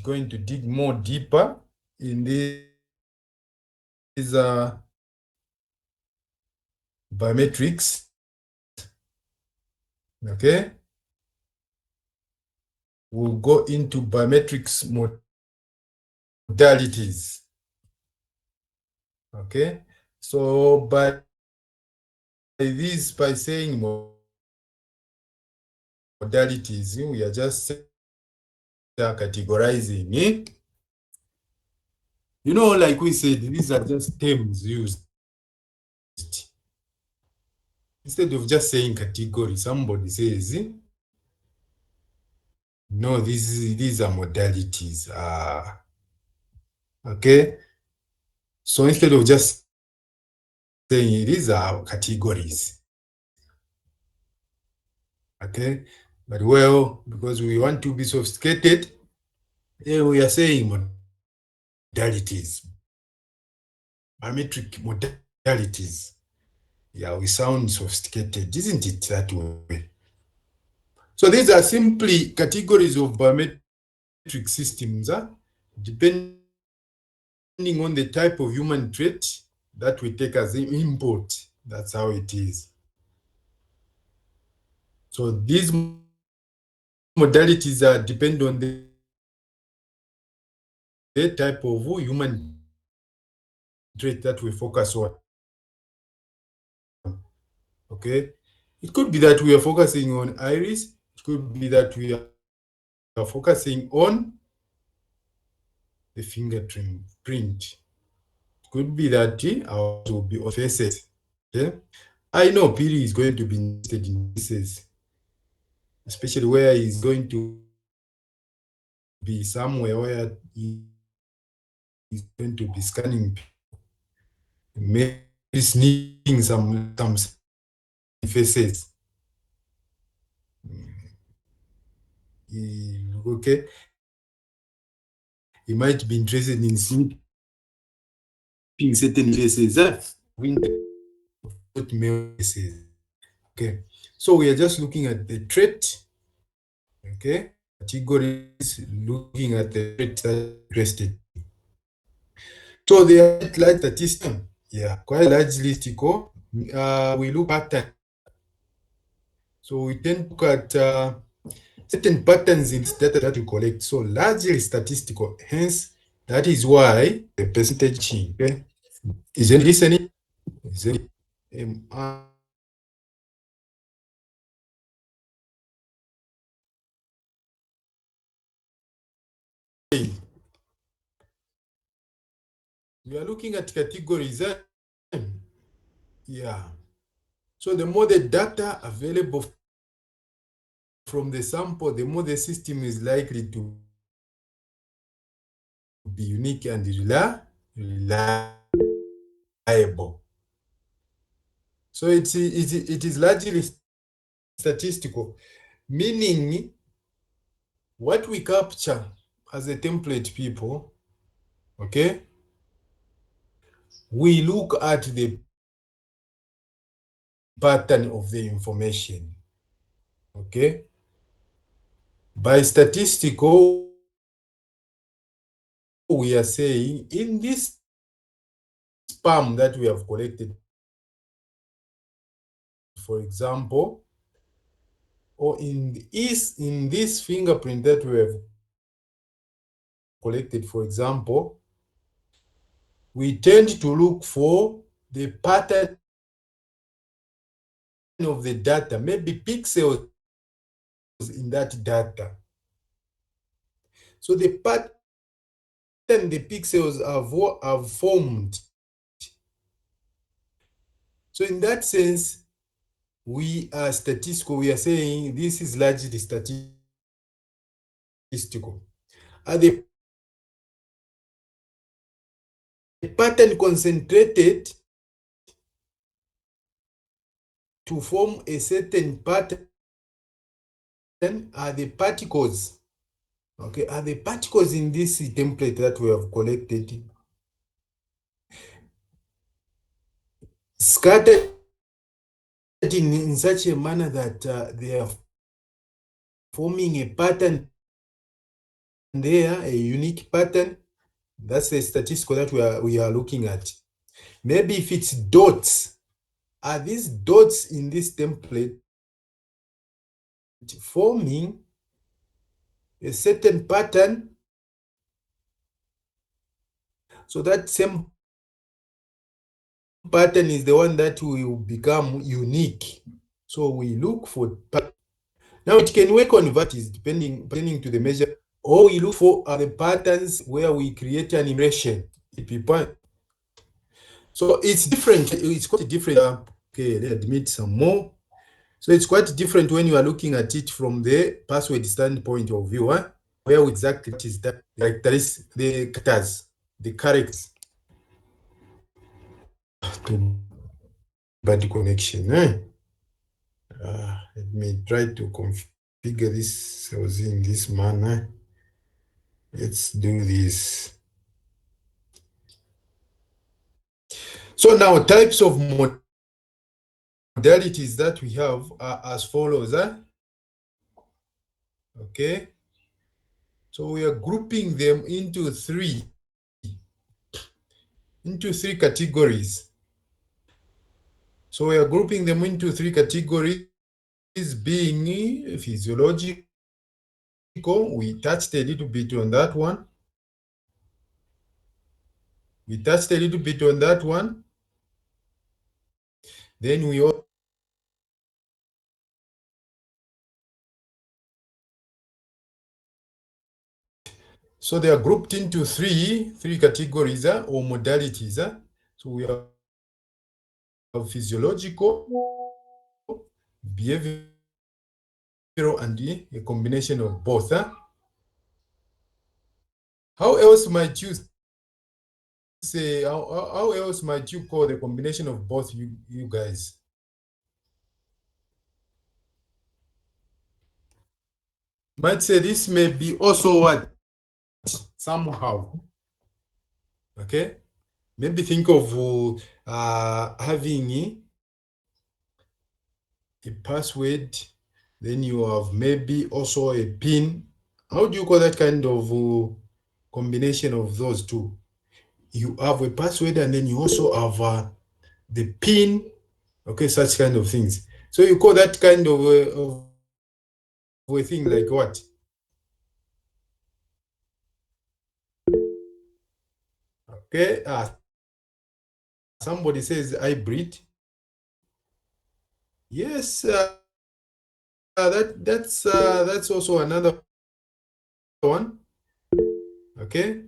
going to dig more deeper in these biometrics. Okay, we'll go into biometrics modalities. Okay, so by saying modalities, we are just categorizing it. You know, like we said, these are just terms used. Instead of just saying category, somebody says, no, these are modalities. Okay. So instead of just saying these are categories. Okay. But well, because we want to be sophisticated, we are saying modalities. Biometric modalities. Yeah, we sound sophisticated, isn't it, that way? So these are simply categories of biometric systems, depending on the type of human trait that we take as input. That's how it is. So these modalities are depend on the type of human trait that we focus on. Okay, it could be that we are focusing on iris. It could be that we are focusing on the fingerprint. It could be that ours will be on faces. Okay, I know Piri is going to be interested in faces, especially where he's going to be somewhere where he's going to be scanning people, maybe sneaking some faces. Okay, he might be interested in seeing certain faces, male faces. Okay, so we are just looking at the trait. Okay, categories, looking at the trait that interested. So they are like statistics. Yeah, quite largely statistical. We look at pattern. So we tend to look at certain patterns in this data that we collect. So largely statistical. Hence, that is why the percentage change. Okay, is it listening? Is it? We are looking at categories. Yeah. So the more the data available from the sample, the more the system is likely to be unique and reliable. So it is largely statistical, meaning what we capture as a template people, okay, we look at the pattern of the information, okay. By statistical, we are saying in this spam that we have collected, for example, or in this fingerprint that we have collected, for example, we tend to look for the pattern of the data, maybe pixels in that data. So the pattern the pixels have formed. So in that sense, we are statistical. We are saying this is largely statistical. The pattern concentrated to form a certain pattern are the particles. Okay, are the particles in this template that we have collected scattered in such a manner that they are forming a pattern there, a unique pattern. That's the statistical that we are looking at. Maybe if it's dots, are these dots in this template forming a certain pattern? So that same pattern is the one that will become unique. So we look for pattern. Now it can work on varieties depending to the measure, or we look for the patterns where we create an impression. So it's different. It's quite different. Okay, let's admit some more. So it's quite different when you are looking at it from the password standpoint of view, where exactly it is that the characters, the characters. Bad connection. Let me try to configure this cells in this manner. Let's do this. So now types of modalities that we have are as follows. Okay. So we are grouping them into three categories. So we are grouping them into three categories, being physiological. We touched a little bit on that one. Then we all so they are grouped into three categories or modalities. So we have physiological, behavioral, and a combination of both. How else might you say? How else might you call the combination of both, you guys? Might say this may be also what somehow. Okay, maybe think of having a password, then you have maybe also a pin. How do you call that kind of combination of those two? You have a password and then you also have the pin. Okay, such kind of things. So you call that kind of a thing like what? Okay, somebody says hybrid. Yes, that's also another one. Okay,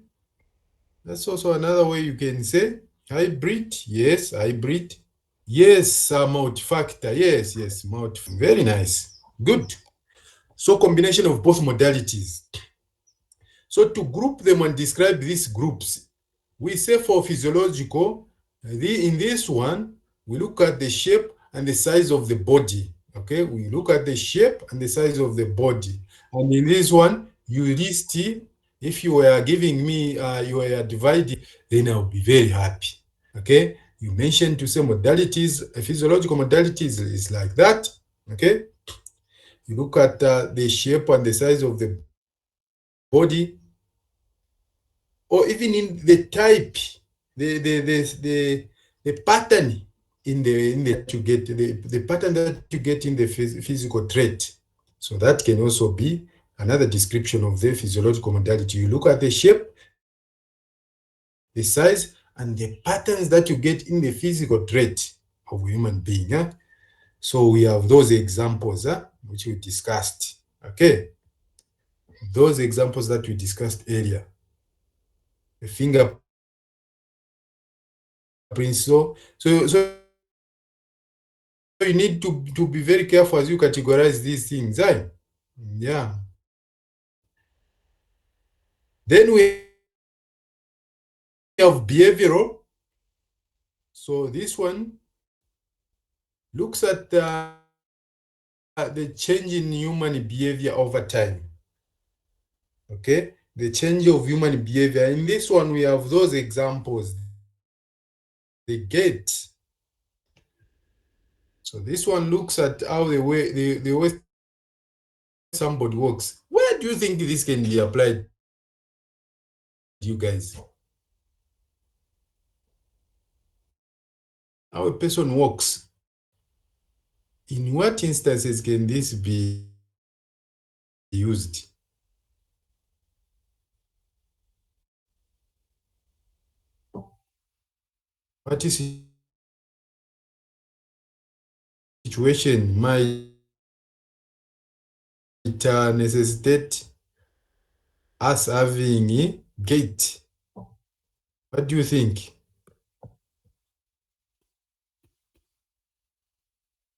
that's also another way you can say hybrid. Yes, hybrid. Yes, multi-factor. Yes, very nice. Good. So combination of both modalities. So to group them and describe these groups, we say for physiological, in this one, we look at the shape and the size of the body. Okay, we look at the shape and the size of the body. And in this one, you list, if you were giving me, you were dividing, then I'll be very happy. Okay, you mentioned to say modalities, physiological modalities is like that. Okay, you look at the shape and the size of the body, or even in the type, the pattern in the that you get, the pattern that you get in the physical trait. So that can also be another description of the physiological modality. You look at the shape, the size, and the patterns that you get in the physical trait of a human being. So we have those examples which we discussed. Okay, those examples that we discussed earlier. The fingerprint. So you need to be very careful as you categorize these things. Yeah. Then we have behavioral. So this one looks at the change in human behavior over time. Okay, the change of human behavior. In this one, we have those examples. The gait. So this one looks at how the way somebody walks. Where do you think this can be applied you guys. How a person walks. In what instances can this be used? What is situation might necessitate us having a gate? What do you think?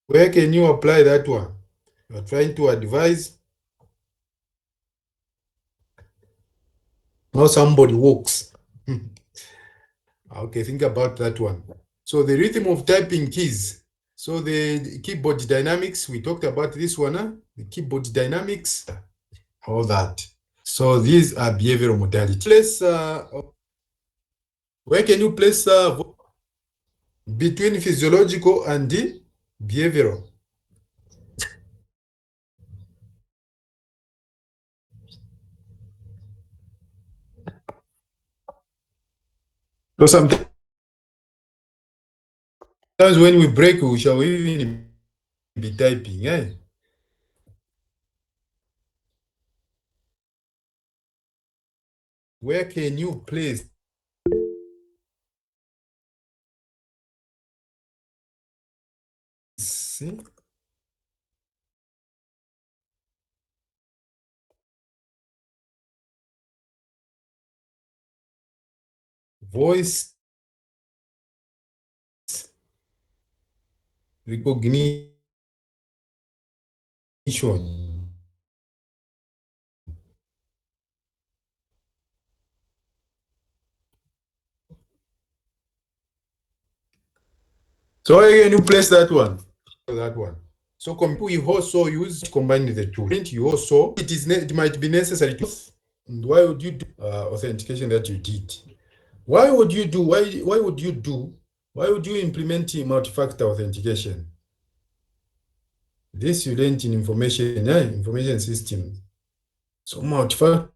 Where can you apply that one? You're trying to advise how somebody walks. Okay, think about that one. So the rhythm of typing keys. So the keyboard dynamics, we talked about this one, huh? The keyboard dynamics, all that. So these are behavioral modalities. Where can you place between physiological and the behavioral? So sometimes when we break, we shall even be typing. Eh? Where can you place voice recognition? So where can you place that one? That one. So we also use combining the two. You also it might be necessary to. And why would you do authentication that you did? Why would you do? Why would you do? Why would you implement multi-factor authentication? This you learned in information systems. So multi-factor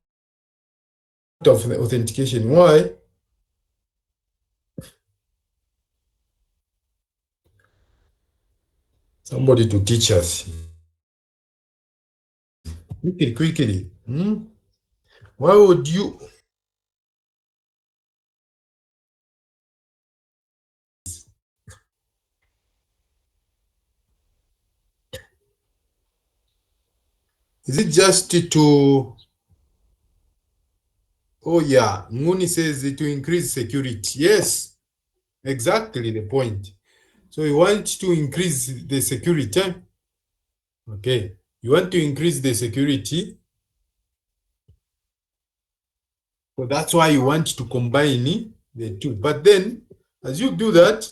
authentication. Why? Somebody to teach us. Quickly. Why would you? Is it just to? Oh yeah, Nguni says to increase security. Yes, exactly the point. So you want to increase the security. Okay, you want to increase the security. So that's why you want to combine the two. But then, as you do that,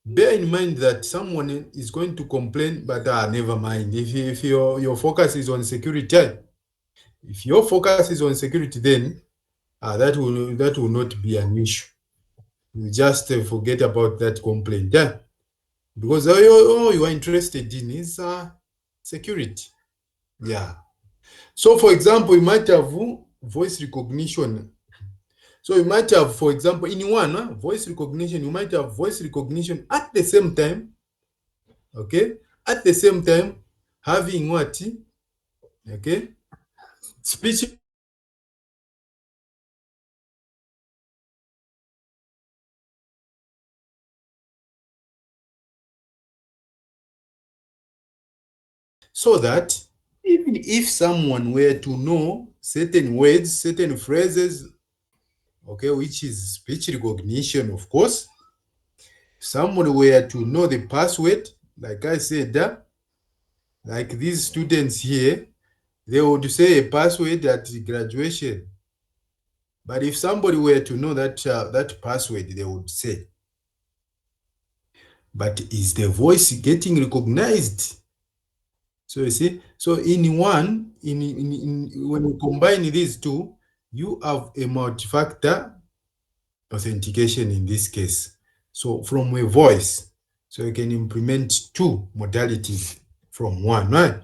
bear in mind that someone is going to complain, but never mind. If your focus is on security, if your focus is on security, then that will not be an issue. You just forget about that complaint. Yeah? Because all you are interested in is security. Yeah. So, for example, you might have voice recognition. So you might have, for example, in one voice recognition, you might have voice recognition at the same time. Okay, at the same time having what? Okay, speech. So that even if someone were to know certain words, certain phrases, okay, which is speech recognition, of course, someone were to know the password, like I said, like these students here, they would say a password at graduation. But if somebody were to know that password, they would say, but is the voice getting recognized? So you see, so in one, when you combine these two, you have a multi-factor authentication in this case. So from a voice, so you can implement two modalities from one, right?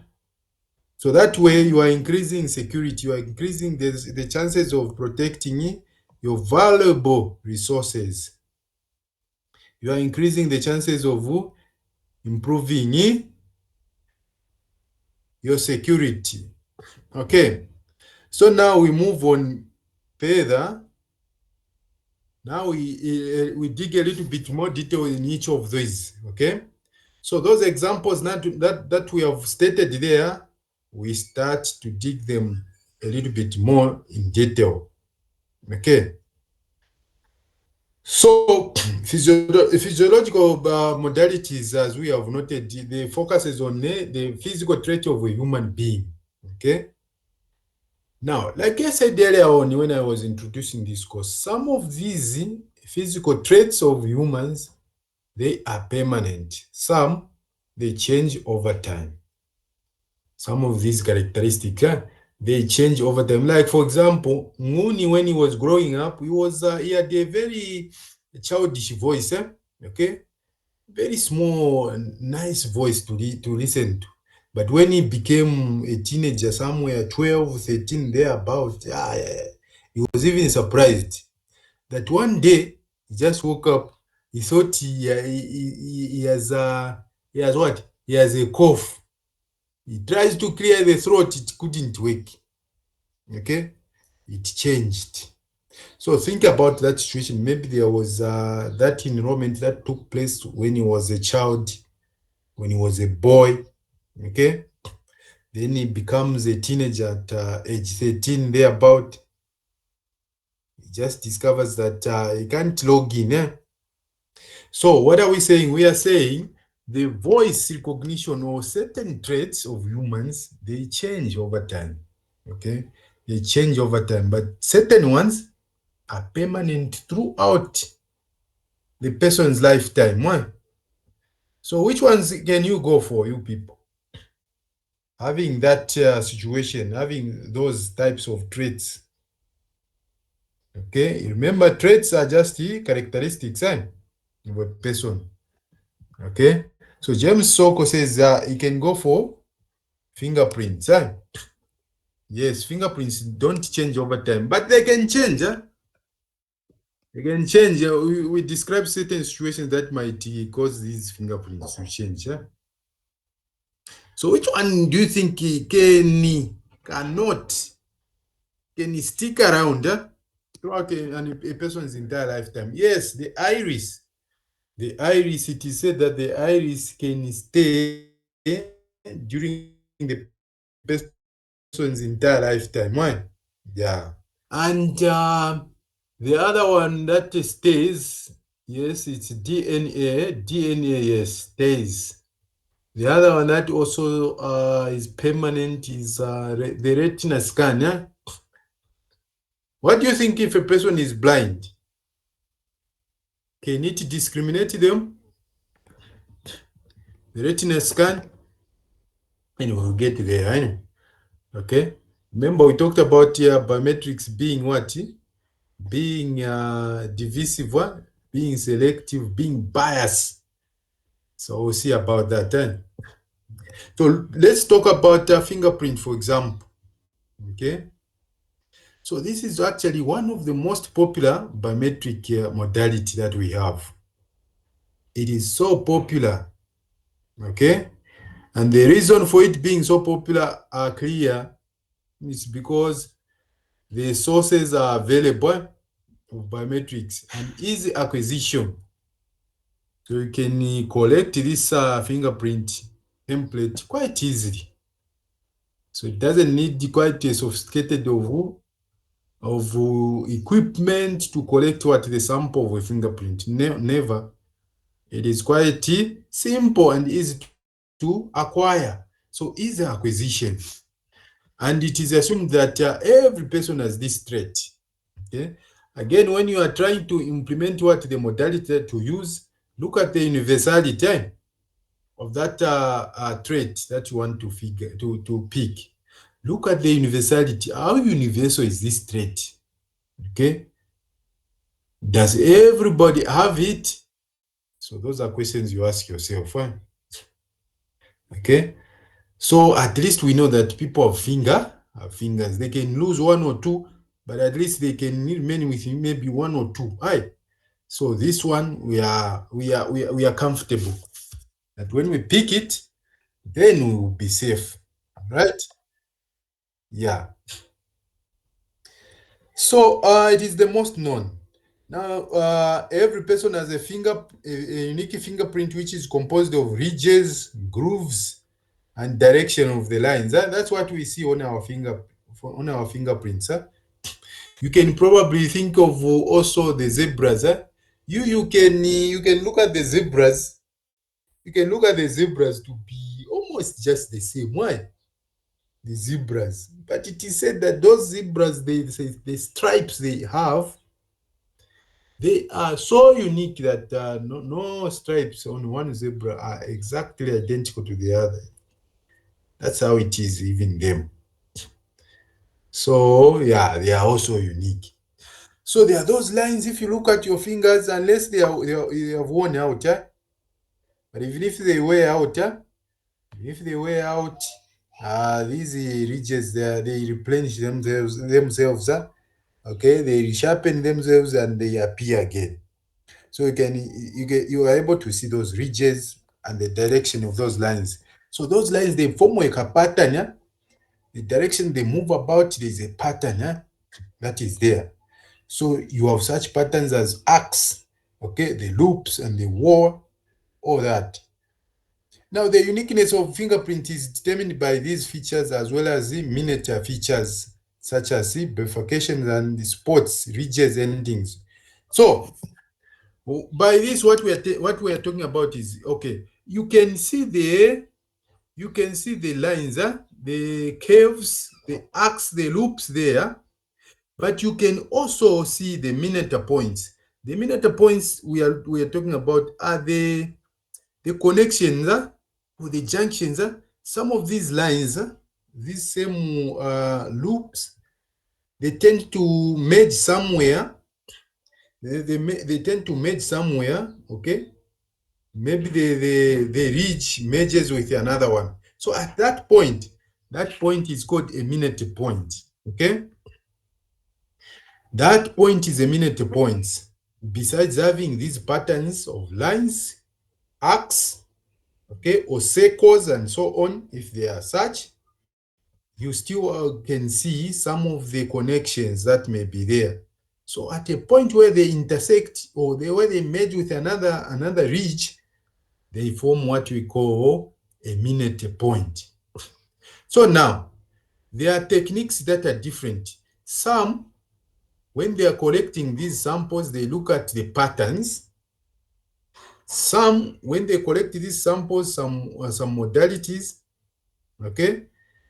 So that way you are increasing security, you are increasing the chances of protecting your valuable resources. You are increasing the chances of improving your security. Okay, so now we move on further. Now we dig a little bit more detail in each of these. Okay, so those examples that we have stated there, we start to dig them a little bit more in detail. Okay, so physiological modalities, as we have noted, the focuses on the physical trait of a human being. Okay, now, like I said earlier on when I was introducing this course, some of these physical traits of humans, they are permanent. Some, they change over time. Some of these characteristics, they change over time. Like, for example, Muni, when he was growing up, he had a very childish voice, okay? Very small, nice voice to listen to. But when he became a teenager, somewhere 12, 13, thereabout, he was even surprised that one day he just woke up. He thought he has what? He has a cough. He tries to clear the throat, it couldn't work. Okay, it changed. So think about that situation. Maybe there was that enrollment that took place when he was a child, when he was a boy. Okay, then he becomes a teenager at age 13, thereabout. He just discovers that he can't log in. So what are we saying? We are saying the voice recognition or certain traits of humans, they change over time. Okay, they change over time, but certain ones are permanent throughout the person's lifetime. Why? So which ones can you go for, you people? Having that situation, having those types of traits. Okay, remember, traits are just the characteristics of a person. Okay, so James Soko says he can go for fingerprints. Yes, fingerprints don't change over time, but they can change. They can change. We describe certain situations that might cause these fingerprints to change. So which one do you think can stick around throughout a person's entire lifetime? Yes, the iris. The iris, it is said that the iris can stay during the person's entire lifetime. Why? Yeah. And the other one that stays, yes, it's DNA. DNA, yes, stays. The other one that also is permanent is the retina scan. Yeah? What do you think if a person is blind? Can it discriminate them? The retina scan? And we'll get there. Okay. Remember, we talked about biometrics being what? Being divisive, being selective, being biased. So we'll see about that. So let's talk about fingerprint, for example. Okay. So this is actually one of the most popular biometric modality that we have. It is so popular. Okay. And the reason for it being so popular are clear. It's because the sources are available of biometrics and easy acquisition. So you can collect this fingerprint template quite easily. So it doesn't need quite a sophisticated of equipment to collect the sample of a fingerprint. Never. It is quite simple and easy to acquire. So easy acquisition. And it is assumed that every person has this trait. Okay. Again, when you are trying to implement the modality to use, look at the universality of that trait that you want to pick. Look at the universality. How universal is this trait? Okay. Does everybody have it? So those are questions you ask yourself. Okay. So at least we know that people have fingers. They can lose one or two, but at least they can remain with maybe 1 or 2. Aye. So this one we are comfortable that when we pick it, then we will be safe, right? Yeah. So it is the most known. Now, every person has a unique fingerprint which is composed of ridges, grooves, and direction of the lines. That's what we see on our fingerprints. Huh? You can probably think of also the zebras. Huh? You can look at the zebras. You can look at the zebras to be almost just the same. Why? The zebras. But it is said that those zebras, the stripes they have, they are so unique that no stripes on one zebra are exactly identical to the other. That's how it is, even them. So, yeah, they are also unique. So, there are those lines, if you look at your fingers, unless they have worn out, yeah? But even if they wear out, yeah? If they wear out, these ridges, they replenish themselves, okay? They resharpen themselves and they appear again. So you are able to see those ridges and the direction of those lines. So those lines, they form like a pattern. Yeah? The direction they move about, there's a pattern, yeah? That is there. So you have such patterns as arcs, okay, the loops and the whorl, all that. Now the uniqueness of fingerprint is determined by these features as well as the miniature features such as the bifurcations and the spots, ridges, endings. So by this, what we are talking about is, okay, you can see the lines, the curves, the arcs, the loops there, but you can also see the miniature points. The miniature points we are talking about are the connections, or the junctions. Some of these lines, these same loops, they tend to merge somewhere. They tend to merge somewhere, okay? Maybe the ridge merges with another one. So at that point is called a minute point. Okay, that point is a minute point. Besides having these patterns of lines, arcs, okay, or circles and so on, if they are such, you still can see some of the connections that may be there. So at a point where they intersect or where they merge with another ridge, they form what we call a minute point. So now, there are techniques that are different. Some, when they are collecting these samples, they look at the patterns. Some, when they collect these samples, some modalities, okay,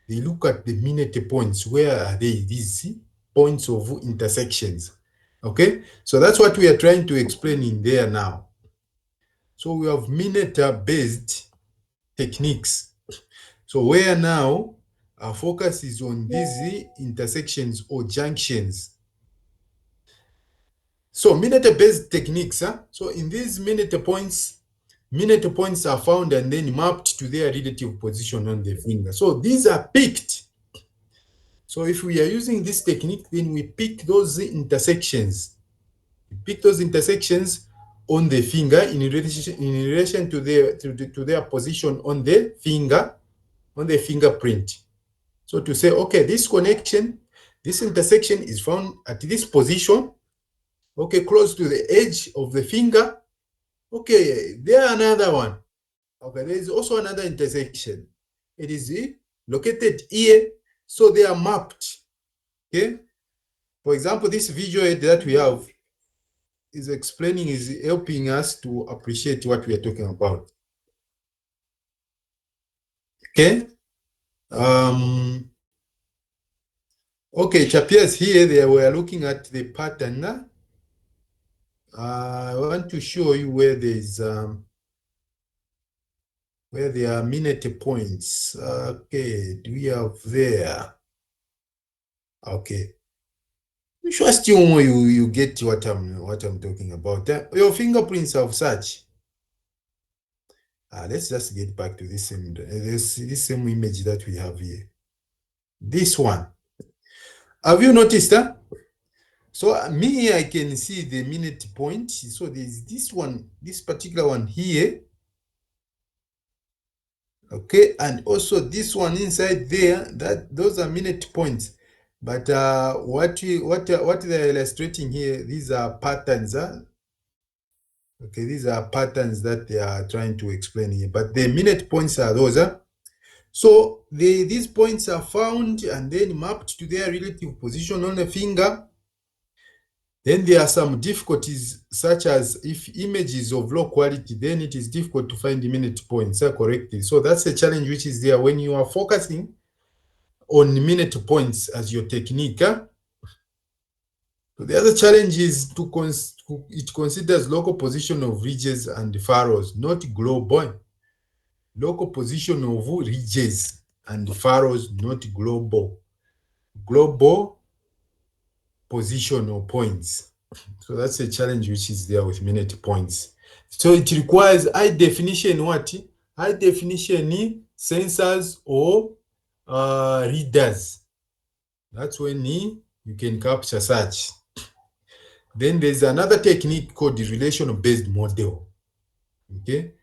they look at the minute points. Where are they? These points of intersections. Okay, so that's what we are trying to explain in there now. So we have minute-based techniques. So where now our focus is on these intersections or junctions. So minute-based techniques. So in these minute points are found and then mapped to their relative position on the finger. So these are picked. So if we are using this technique, then we pick those intersections. We pick those intersections on the finger in relation to their position on the finger, on the fingerprint. So to say, okay, this connection, this intersection is found at this position, okay, close to the edge of the finger. Okay, there another one. Okay, there is also another intersection. It is located here, so they are mapped. Okay, for example, this visual aid that we have is helping us to appreciate what we are talking about. Okay. Okay, it appears here they were looking at the pattern. I want to show you where there are minute points. Okay, do we have there? Okay. Sure, still you get what I'm talking about. Your fingerprints have such. Let's just get back to this same image that we have here. This one. Have you noticed that? So me, I can see the minute point. So there's this one, this particular one here. Okay, and also this one inside there, that those are minute points. But what they're illustrating here, these are patterns. Okay, these are patterns that they are trying to explain here. But the minute points are those. So these points are found and then mapped to their relative position on the finger. Then there are some difficulties, such as if image is of low quality, then it is difficult to find the minute points correctly. So that's a challenge which is there when you are focusing on minute points as your technique. So the other challenge is it considers local position of ridges and furrows, not global. Local position of ridges and furrows, not global. Global position or points. So that's a challenge which is there with minute points. So it requires high definition what? High definition sensors or readers. That's when you can capture such. Then there's another technique called the relation-based model, okay,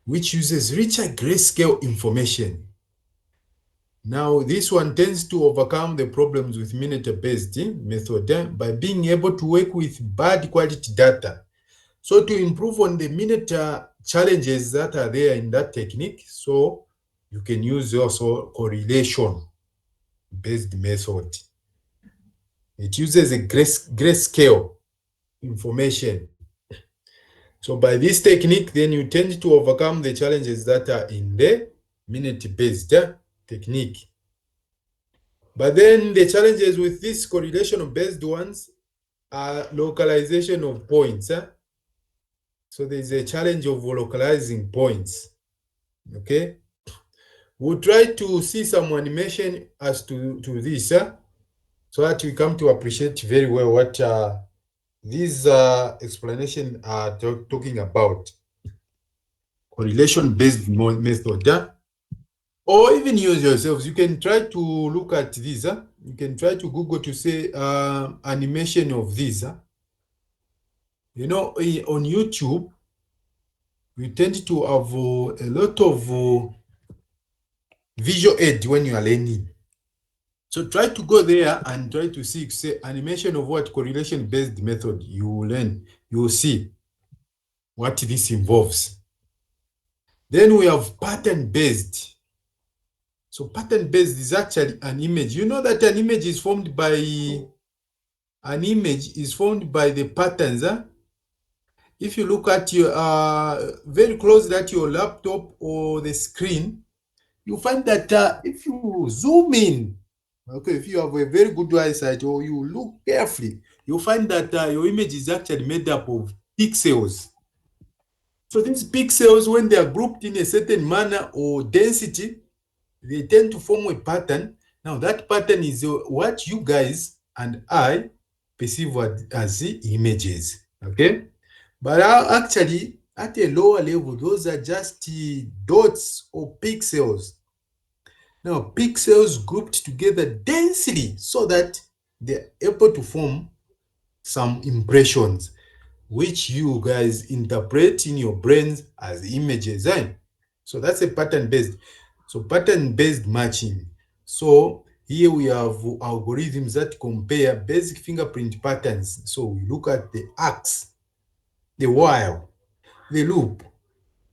which uses richer grayscale information. Now, this one tends to overcome the problems with minute-based method by being able to work with bad quality data. So to improve on the minute challenges that are there in that technique, so you can use also correlation-based method. It uses a grayscale information. So by this technique, then you tend to overcome the challenges that are in the minute-based technique. But then the challenges with this correlation-based ones are localization of points. So there's a challenge of localizing points. Okay. We'll try to see some animation as to this, so that we come to appreciate very well what these explanations are talking about. Correlation-based method. Or even use yourselves. You can try to look at this. You can try to Google to say animation of this. You know, on YouTube, we tend to have a lot of visual aid when you are learning. So try to go there and try to see, say, animation of what correlation-based method you will learn. You will see what this involves. Then we have pattern-based. So pattern-based is actually an image. You know that an image is formed by the patterns. If you look at your very closely at your laptop or the screen, you find that if you zoom in, okay, if you have a very good eyesight or you look carefully, you'll find that your image is actually made up of pixels. So these pixels, when they are grouped in a certain manner or density, they tend to form a pattern. Now that pattern is what you guys and I perceive as images, okay? But actually, at a lower level, those are just dots or pixels. Now, pixels grouped together densely so that they're able to form some impressions, which you guys interpret in your brains as images. So that's a pattern-based. So pattern-based matching. So here we have algorithms that compare basic fingerprint patterns. So we look at the arcs, the while, the loop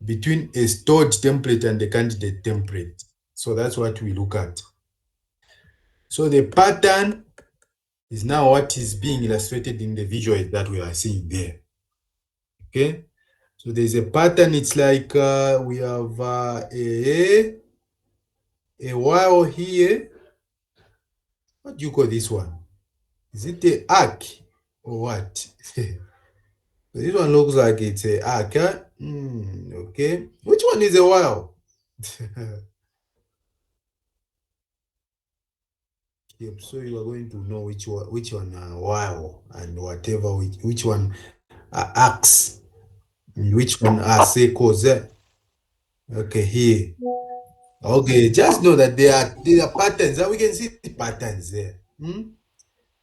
between a stored template and the candidate template. So that's what we look at. So the pattern is now what is being illustrated in the visual that we are seeing there. Okay. So there's a pattern. It's like we have a while here. What do you call this one? Is it the arc or what? This one looks like it's a arc. Okay. Which one is a while? Yep, so you are going to know which one are while and whatever, which one are arcs and which one are circles. Okay, here. Okay, just know that there are patterns. We can see the patterns there.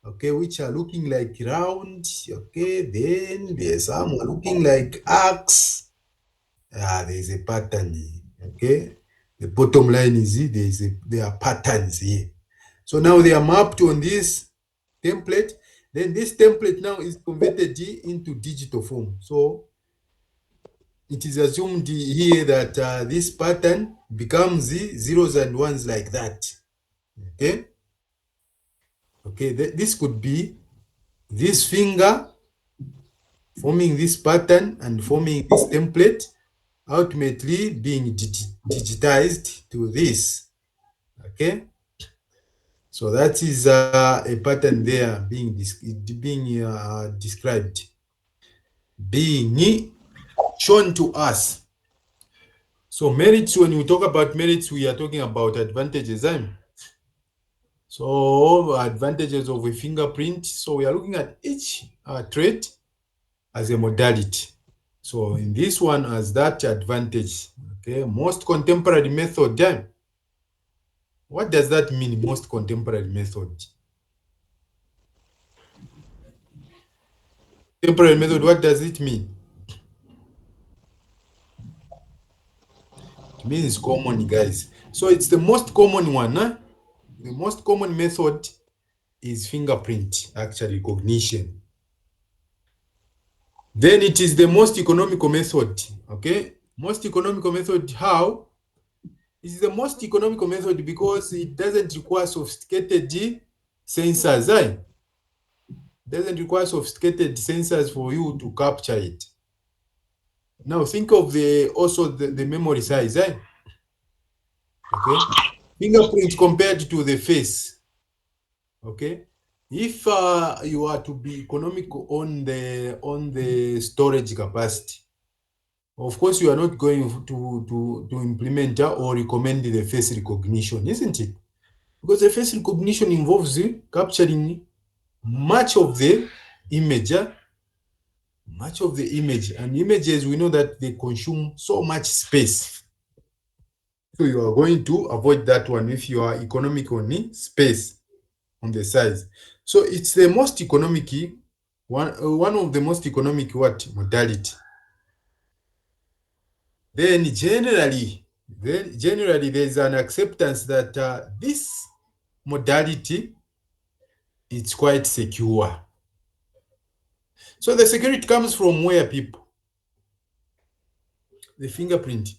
okay, which are looking like round. Okay, then there's some are looking like arcs. There's a pattern here. Okay, the bottom line is there are patterns here. So now they are mapped on this template. Then this template now is converted into digital form. So it is assumed here that this pattern becomes the zeros and ones like that. Okay. Okay. This could be this finger forming this pattern and forming this template, ultimately being digitized to this. Okay. So that is a pattern there being described, being shown to us. So merits, when we talk about merits, we are talking about advantages. So advantages of a fingerprint. So we are looking at each trait as a modality. So in this one as that advantage. Okay, most contemporary method. What does that mean, most contemporary method? Contemporary method, what does it mean? It means common, guys. So it's the most common one. The most common method is fingerprint, actually recognition. Then it is the most economical method. Okay, most economical method. How? It's the most economical method because it doesn't require sophisticated sensors. It doesn't require sophisticated sensors for you to capture it. Now think of the memory size. Okay, fingerprint compared to the face. Okay, if you are to be economical on the storage capacity, of course you are not going to implement or recommend the face recognition, isn't it? Because the face recognition involves capturing much of the image, and images, we know that they consume so much space. So you are going to avoid that one if you are economic on space on the size. So it's the most economic one of the most economic modality. Then generally there's an acceptance that this modality is quite secure. So the security comes from where, people? The fingerprint.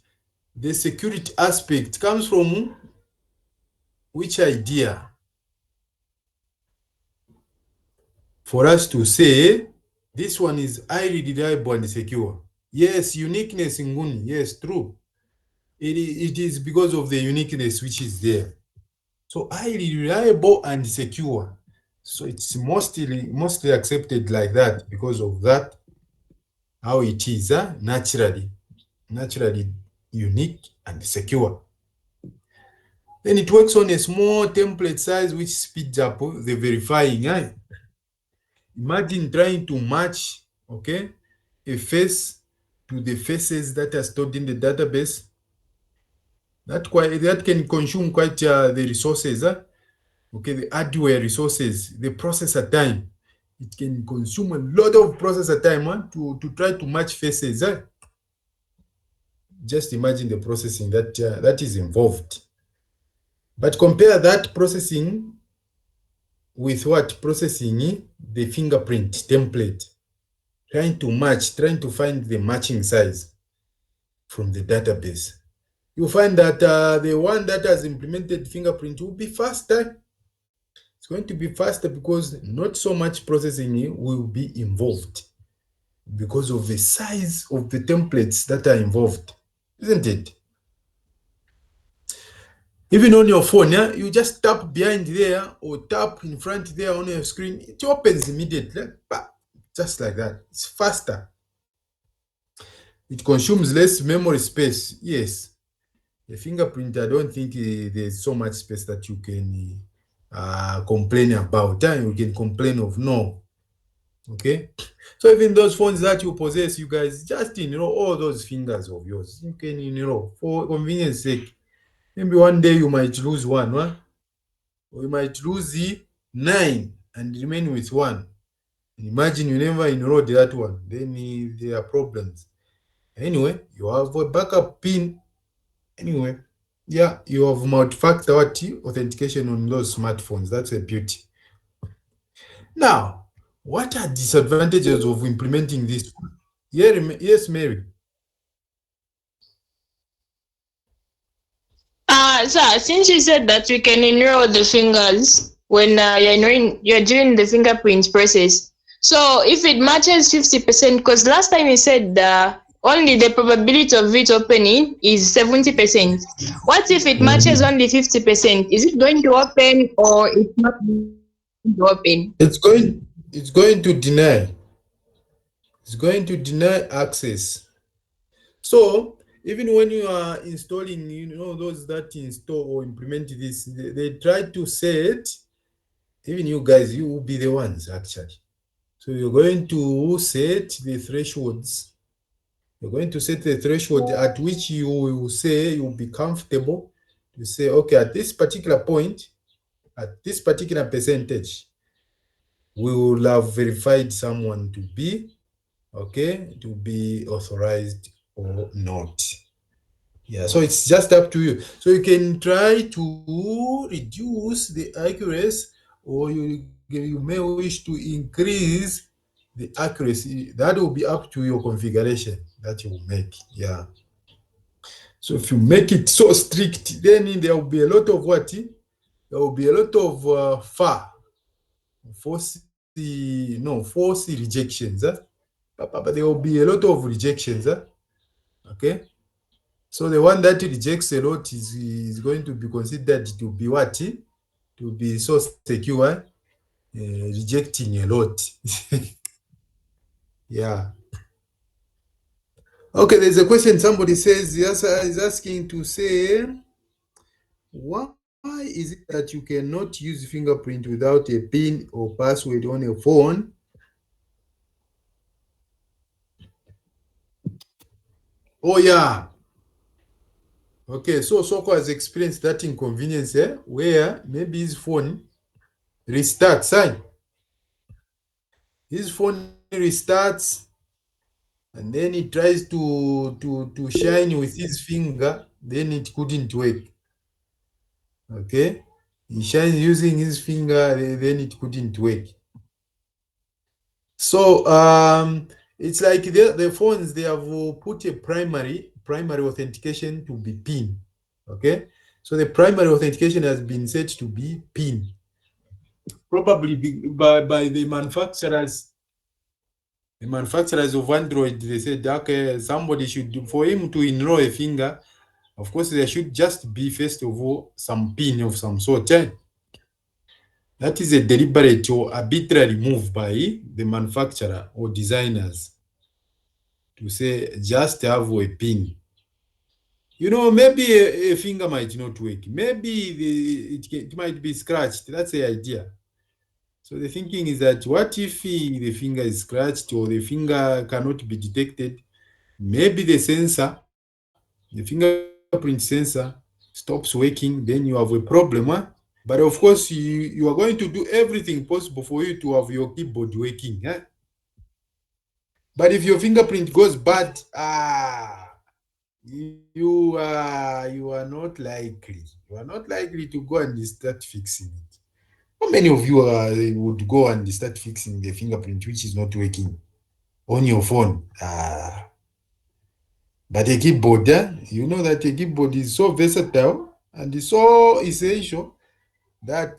The security aspect comes from which idea? For us to say this one is highly reliable and secure. Yes, uniqueness in Nguni. Yes, true. It is because of the uniqueness which is there. So highly reliable and secure. So it's mostly accepted like that because of that, how it is naturally unique and secure. Then it works on a small template size which speeds up the verifying. Imagine trying to match, okay, a face to the faces that are stored in the database. That can consume quite the resources. Okay, the hardware resources, the processor time. It can consume a lot of processor time to try to match faces. Just imagine the processing that is involved. But compare that processing with what? Processing the fingerprint template. Trying to find the matching size from the database. You find that the one that has implemented fingerprint will be faster. It's going to be faster because not so much processing will be involved because of the size of the templates that are involved, isn't it? Even on your phone, you just tap behind there or tap in front there on your screen, it opens immediately, just like that. It's faster. It consumes less memory space. Yes, the fingerprint, I don't think there's so much space that you can complain about. You can complain of no. Okay, so even those phones that you possess, you guys, just all those fingers of yours, you can for convenience sake, maybe one day you might lose one, or you might lose the 9. and remain with one. Imagine you never enrolled that one, then there are problems. Anyway, you have a backup pin. Anyway, yeah, you have multi-factor authentication on those smartphones. That's a beauty. Now, what are disadvantages of implementing this one? Yeah, yes, Mary. So since you said that we can enroll the fingers when you're doing the fingerprint process. So if it matches 50%, because last time you said only the probability of it opening is 70%. What if it matches Mhm. only 50%? Is it going to open or it's not going to open? It's going to deny. It's going to deny access. So even when you are installing, those that install or implement this, they try to set, even you guys, you will be the ones actually. So you're going to set the thresholds. You're going to set the threshold at which you will say you'll be comfortable to say, okay, at this particular point, at this particular percentage, we will have verified someone to be, okay, to be authorized or not. Yeah, so it's just up to you. So you can try to reduce the accuracy, or you may wish to increase the accuracy. That will be up to your configuration that you will make. Yeah. So if you make it so strict, then there will be a lot of what? There will be a lot of false rejections. But there will be a lot of rejections. Okay. So the one that rejects a lot is going to be considered to be what? To be so secure, rejecting a lot. Yeah. Okay, there's a question somebody says, yes, is asking to say, why is it that you cannot use fingerprint without a PIN or password on a phone? Oh, yeah. Okay, so Soko has experienced that inconvenience where maybe his phone restarts. His phone restarts and then he tries to shine with his finger, then it couldn't work. Okay, he shines using his finger, then it couldn't work. So it's like the phones, they have put a primary authentication to be PIN. Okay, so the primary authentication has been set to be PIN, probably by the manufacturers. The manufacturers of Android, they said, okay, somebody should, for him to enroll a finger, of course, there should just be, first of all, some pin of some sort. That is a deliberate or arbitrary move by the manufacturer or designers to say, just have a pin. Maybe a finger might not work. Maybe it might be scratched. That's the idea. So the thinking is that what if the finger is scratched or the finger cannot be detected? Maybe the fingerprint sensor stops working, then you have a problem. But of course, you are going to do everything possible for you to have your keyboard working. But if your fingerprint goes bad, you are not likely. You are not likely to go and start fixing it. How many of you would go and start fixing the fingerprint which is not working on your phone? But a keyboard, you know that a keyboard is so versatile and is so essential that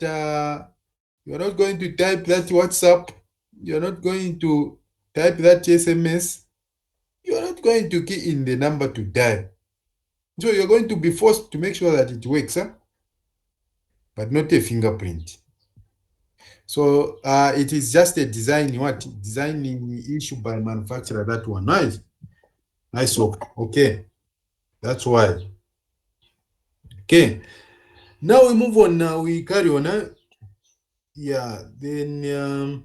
you're not going to type that WhatsApp, you're not going to type that SMS, you're not going to key in the number to dial. So you're going to be forced to make sure that it works, but not a fingerprint. So it is just a designing issue by manufacturer, that one. Nice work. Okay, that's why. Okay, now we move on. Now we carry on. Yeah, then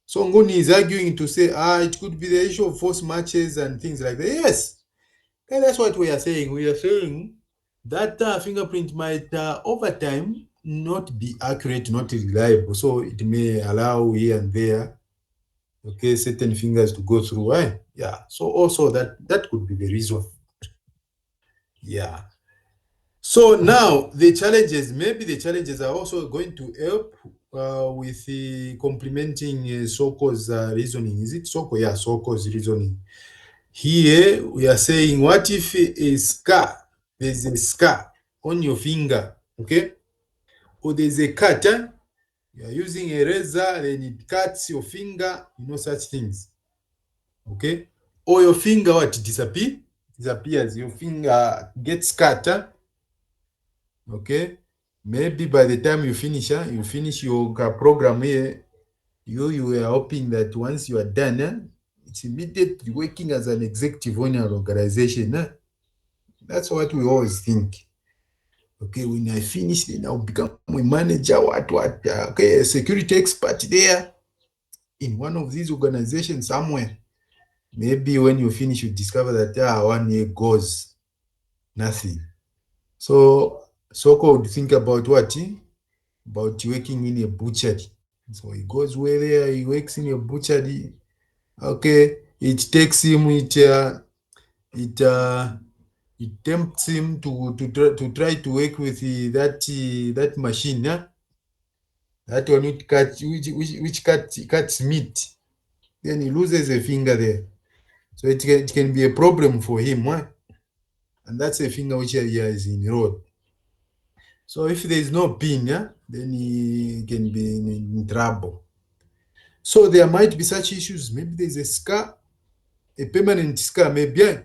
so Nguni is arguing to say, it could be the issue of force matches and things like that. Yes, that's what we are saying. We are saying that fingerprint might, over time, not be accurate, not reliable. So it may allow here and there, okay, certain fingers to go through. Yeah. So also that could be the reason. Yeah. So now the challenges, maybe the challenges are also going to help with the complementing Soko's reasoning. Is it Soko? Yeah, Soko's reasoning. Here we are saying, what if a scar, there's a scar on your finger, okay? Or there's a cut, you are using a razor, then it cuts your finger, such things, okay? Or your finger, what, disappears, your finger gets cut, okay? Maybe by the time you finish your program here, you were hoping that once you are done, it's immediately working as an executive on your organization. That's what we always think. Okay, when I finish, then I'll become a manager, okay, a security expert there in one of these organizations somewhere. Maybe when you finish, you discover that 1 year goes, nothing. So Soko would think about what? About working in a butchery. So he goes where there, he works in a butchery. Okay, it takes him, it tempts him to try to work with that machine, yeah? That one which cuts meat. Then he loses a finger there. So it can be a problem for him, huh? And that's a finger which he has enrolled. So if there is no pin, yeah, then he can be in trouble. So there might be such issues. Maybe there's a scar, a permanent scar, maybe.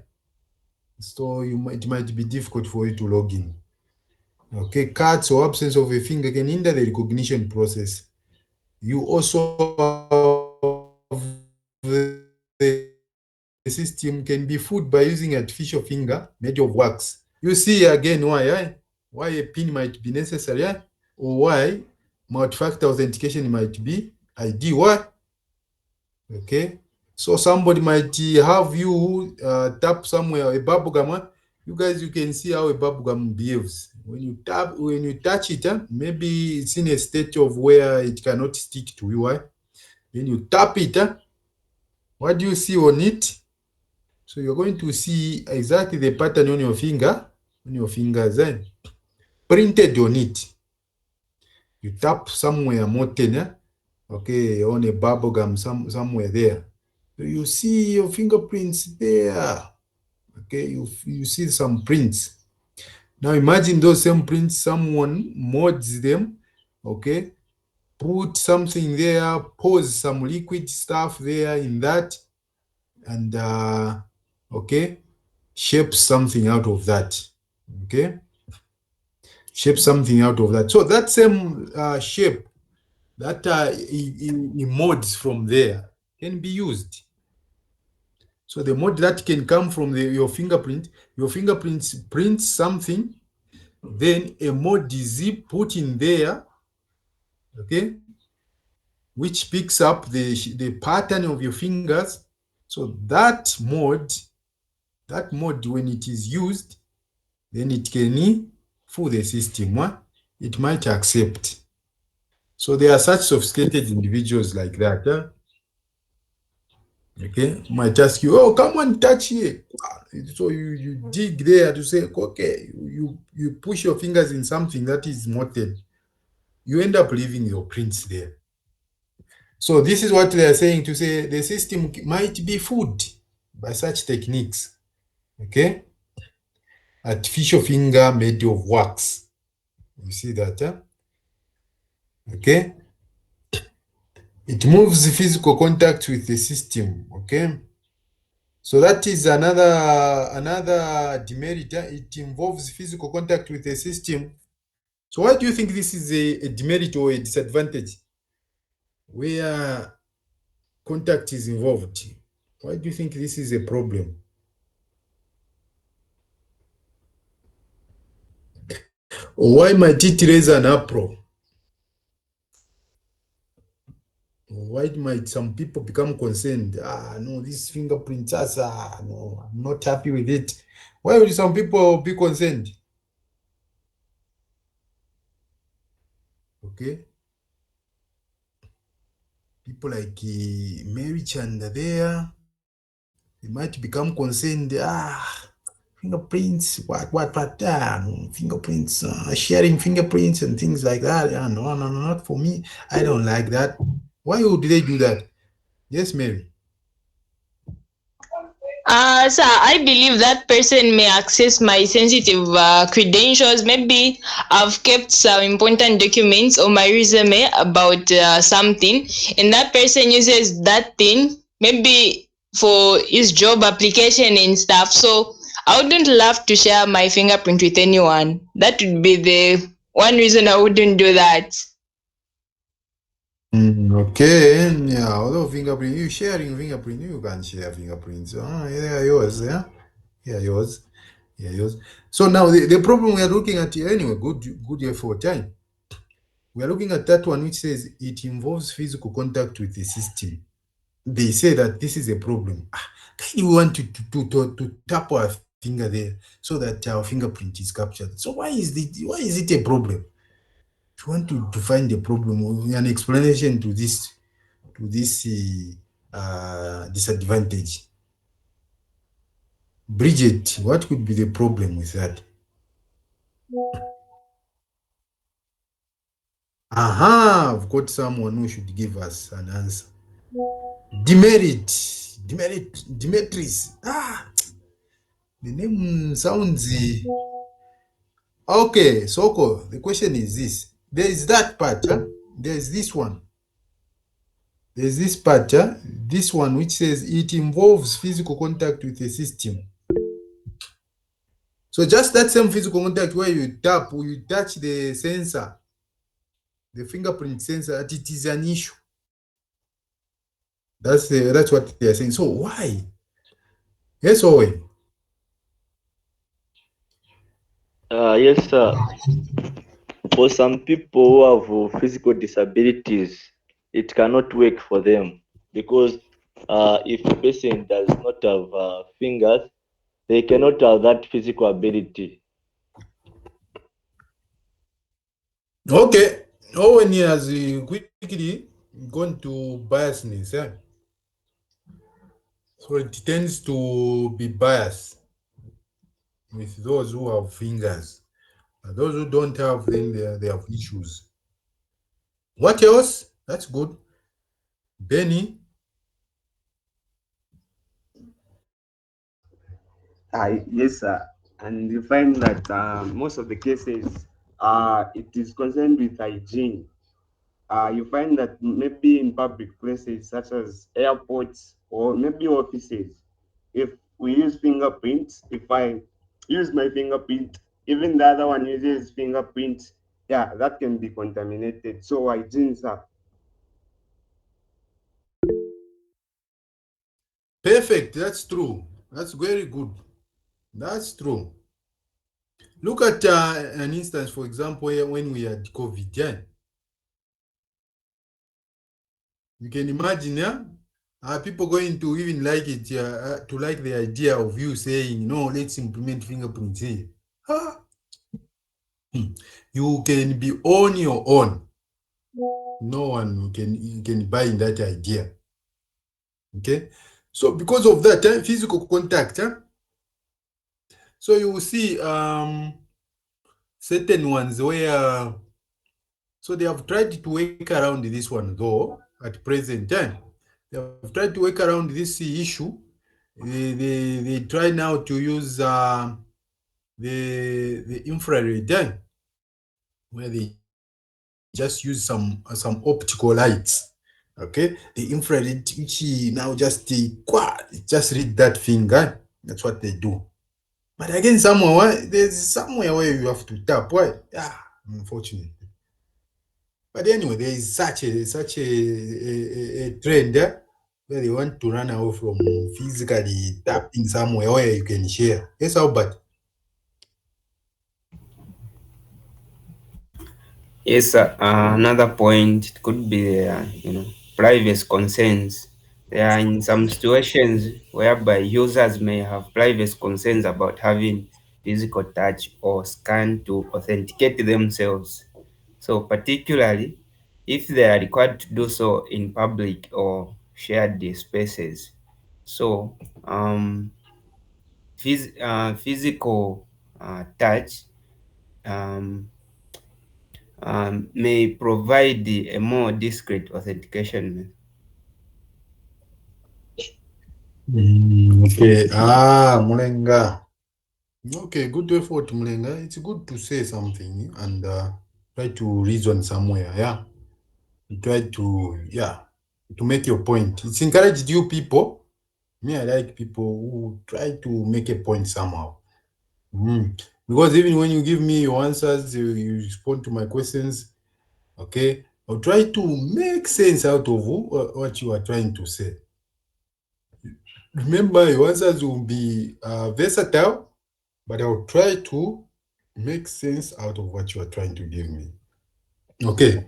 So it might be difficult for you to log in. Okay, cuts or absence of a finger can hinder the recognition process. You also have the system can be fooled by using artificial finger made of wax. You see again why a pin might be necessary, or why multi-factor authentication might be ID. Why? Okay. So somebody might have you tap somewhere a bubble gum. You guys, you can see how a bubble gum behaves. When you touch it, maybe it's in a state of where it cannot stick to you. Then you tap it. What do you see on it? So you're going to see exactly the pattern on your fingers, printed on it. You tap somewhere more than, okay, on a bubble gum somewhere there. So you see your fingerprints there. Okay, you see some prints. Now imagine those same prints, someone mods them, okay, put something there, pose some liquid stuff there in that, and okay, shape something out of that. Okay, shape something out of that. So that same shape that he mods from there can be used. So the mod that can come from your fingerprint prints something, then a mod is put in there, okay, which picks up the pattern of your fingers. So that mod, when it is used, then it can fool the system. It might accept. So there are such sophisticated individuals like that. Okay, might ask you, oh, come and touch here. So you dig there to say, okay, you push your fingers in something that is molded. You end up leaving your prints there. So this is what they are saying, to say the system might be fooled by such techniques. Okay, artificial finger made of wax. You see that? Okay, it moves physical contact with the system. Okay. So that is another demerit. It involves physical contact with the system. So why do you think this is a demerit or a disadvantage where contact is involved? Why do you think this is a problem? Or why might it raise an uproar? Why might some people become concerned? No, these fingerprints, no, I'm not happy with it. Why will some people be concerned? Okay, people like Mary Chanda there, they might become concerned. Fingerprints, what, fingerprints, sharing fingerprints and things like that. Yeah, no, no, no, not for me. I don't like that. Why would they do that? Yes, Mary. Sir, I believe that person may access my sensitive credentials. Maybe I've kept some important documents on my resume about something, and that person uses that thing maybe for his job application and stuff. So I wouldn't love to share my fingerprint with anyone. That would be the one reason I wouldn't do that. Okay, yeah, although fingerprint, you sharing fingerprint, you can share fingerprints. Yeah, yours, yeah? Yeah, yours. Yeah, yours. So now the problem we are looking at here, anyway, good effort, time. We are looking at that one which says it involves physical contact with the system. They say that this is a problem. We want to tap our finger there so that our fingerprint is captured. So why is it a problem? If you want to find a problem or an explanation to this disadvantage, Bridget, what could be the problem with that? Aha, I've got someone who should give us an answer. Demetris. The name sounds. Okay, Soko, the question is this. There is that part, huh? There's this one. There's this part, huh? This one which says it involves physical contact with the system. So just that same physical contact where you touch the sensor, the fingerprint sensor, that it is an issue. That's what they are saying. So why? Yes, Owen. Yes, sir. For some people who have physical disabilities, it cannot work for them because if a person does not have fingers, they cannot have that physical ability. Okay. Owen has quickly gone to biasness. Yeah? So it tends to be biased with those who have fingers. And those who don't have, then they have issues. What else? That's good. Benny. Yes, sir. And you find that most of the cases, it is concerned with hygiene. You find that maybe in public places such as airports or maybe offices, if we use fingerprints, if I use my fingerprint, even the other one uses fingerprint, yeah, that can be contaminated. So hygiene, sir. Perfect. That's true. That's very good. That's true. Look at an instance, for example, when we had COVID. Yeah? You can imagine, yeah? Are people going to even like it, to like the idea of you saying, no, let's implement fingerprints here? Ah, you can be on your own. No one can buy in that idea. Okay? So because of that, physical contact, so you will see certain ones where so they have tried to work around this one though at present time. They have tried to work around this issue. They try now to use the infrared where they just use some optical lights. Okay, the infrared which now just read that finger. That's what they do. But again, there's somewhere where you have to tap. Why? Yeah, unfortunately. But anyway, there is such a trend where they want to run away from physically tapping somewhere where you can share. Yes, Albert. Yes, another point it could be, privacy concerns. There are in some situations whereby users may have privacy concerns about having physical touch or scan to authenticate themselves. So particularly if they are required to do so in public or shared spaces. So physical touch um, may provide a more discreet authentication. Okay. Mulenga. Okay, good effort, Mulenga. It's good to say something and try to reason somewhere. Yeah. Try to make your point. It's encouraged you people. Me, I like people who try to make a point somehow. Because even when you give me your answers, you respond to my questions, okay, I'll try to make sense out of what you are trying to say. Remember, your answers will be versatile, but I'll try to make sense out of what you are trying to give me. Okay.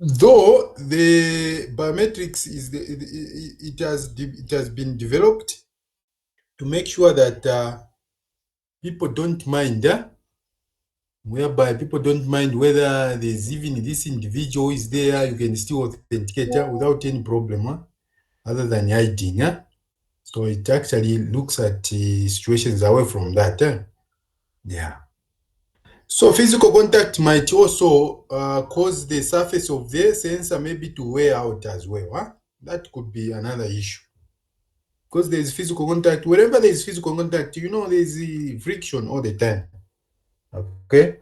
Though the biometrics is it has been developed to make sure that people don't mind, whereby people don't mind whether there's even this individual is there, you can still authenticate without any problem, other than hiding. So it actually looks at situations away from that. Yeah. So physical contact might also cause the surface of the sensor maybe to wear out as well. That could be another issue. Because there's physical contact, wherever there's physical contact, there's friction all the time. Okay?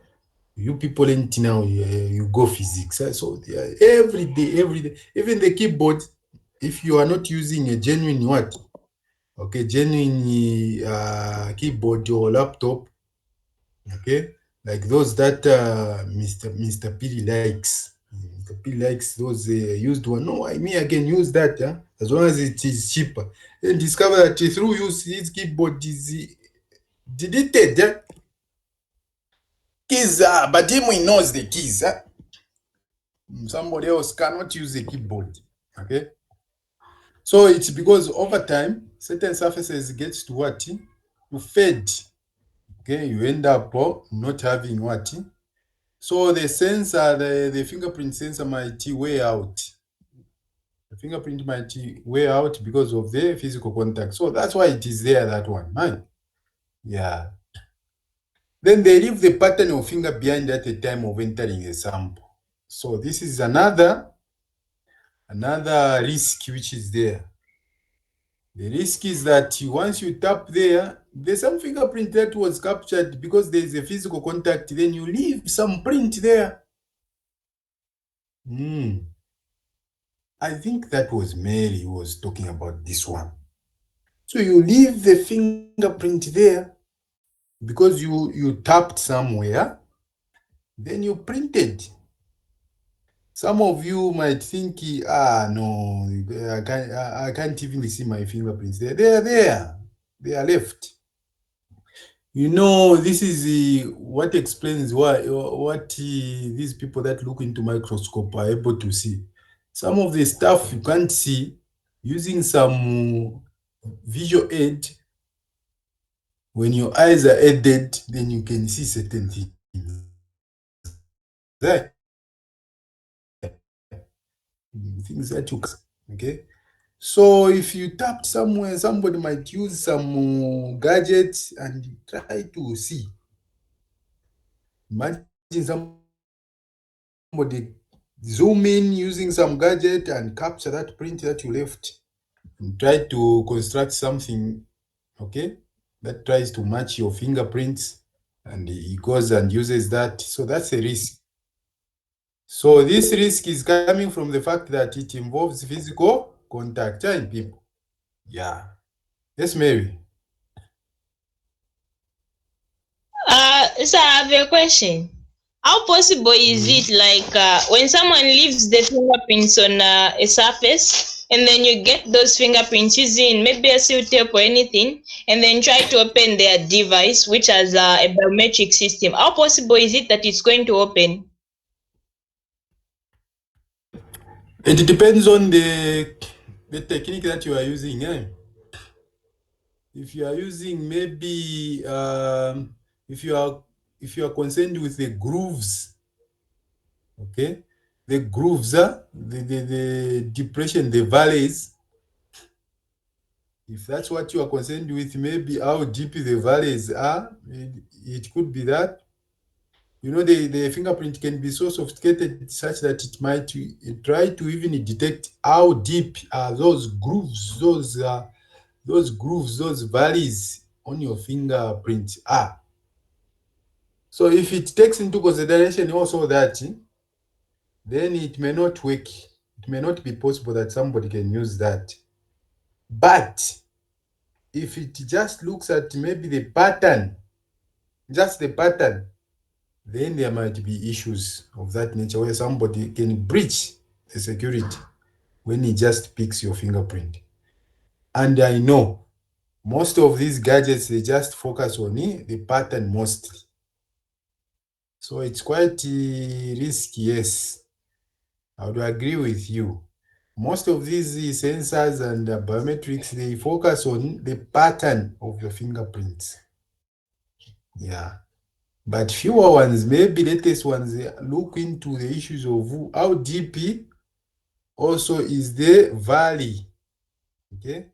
You people ain't now, you go physics. So every day, even the keyboard, if you are not using a genuine what? Okay, genuine keyboard or laptop, okay, like those that Mr. Pili likes. Mr. Pili likes those used one. No, I can use that as long as it is cheaper. And discover that through use his keyboard is deleted. Keys, but him he knows the keys. Somebody else cannot use the keyboard. Okay, so it's because over time certain surfaces get to what? To fade. Okay, you end up not having what? So the sensor, the fingerprint sensor might wear out. The fingerprint might wear out because of the physical contact. So that's why it is there, that one. Man. Yeah. Then they leave the pattern of finger behind at the time of entering the sample. So this is another risk which is there. The risk is that once you tap there, there's some fingerprint that was captured because there is a physical contact, then you leave some print there. I think that was Mary who was talking about this one. So you leave the fingerprint there because you tapped somewhere, then you printed. Some of you might think, no, I can't even see my fingerprints there. They are there. They are left. This is what explains what these people that look into microscope are able to see. Some of the stuff you can't see using some visual aid. When your eyes are aided, then you can see certain things. Things that you can, okay? So if you tapped somewhere, somebody might use some gadgets and try to see. Imagine somebody zoom in using some gadget and capture that print that you left and try to construct something, okay, that tries to match your fingerprints, and he goes and uses that. So that's a risk. So this risk is coming from the fact that it involves physical contact in people. Yeah. Yes, Mary. So I have a question. How possible is it, like, when someone leaves the fingerprints on a surface, and then you get those fingerprints using maybe a seal tape or anything, and then try to open their device, which has a biometric system? How possible is it that it's going to open? It depends on the technique that you are using. If you are using maybe if you are concerned with the grooves, Okay, the grooves, the depression, the valleys. If that's what you are concerned with, maybe how deep the valleys are, it could be that. You know, the fingerprint can be so sophisticated such that it might try to even detect how deep are those grooves, those valleys on your fingerprint are. So if it takes into consideration also that, then it may not work. It may not be possible that somebody can use that. But if it just looks at maybe the pattern, just the pattern, then there might be issues of that nature where somebody can breach the security when he just picks your fingerprint. And I know most of these gadgets, they just focus on the pattern mostly. So it's quite risky, yes. I would agree with you. Most of these sensors and biometrics, they focus on the pattern of your fingerprints. Yeah. But fewer ones, maybe latest ones, look into the issues of how deep also is the valley, okay,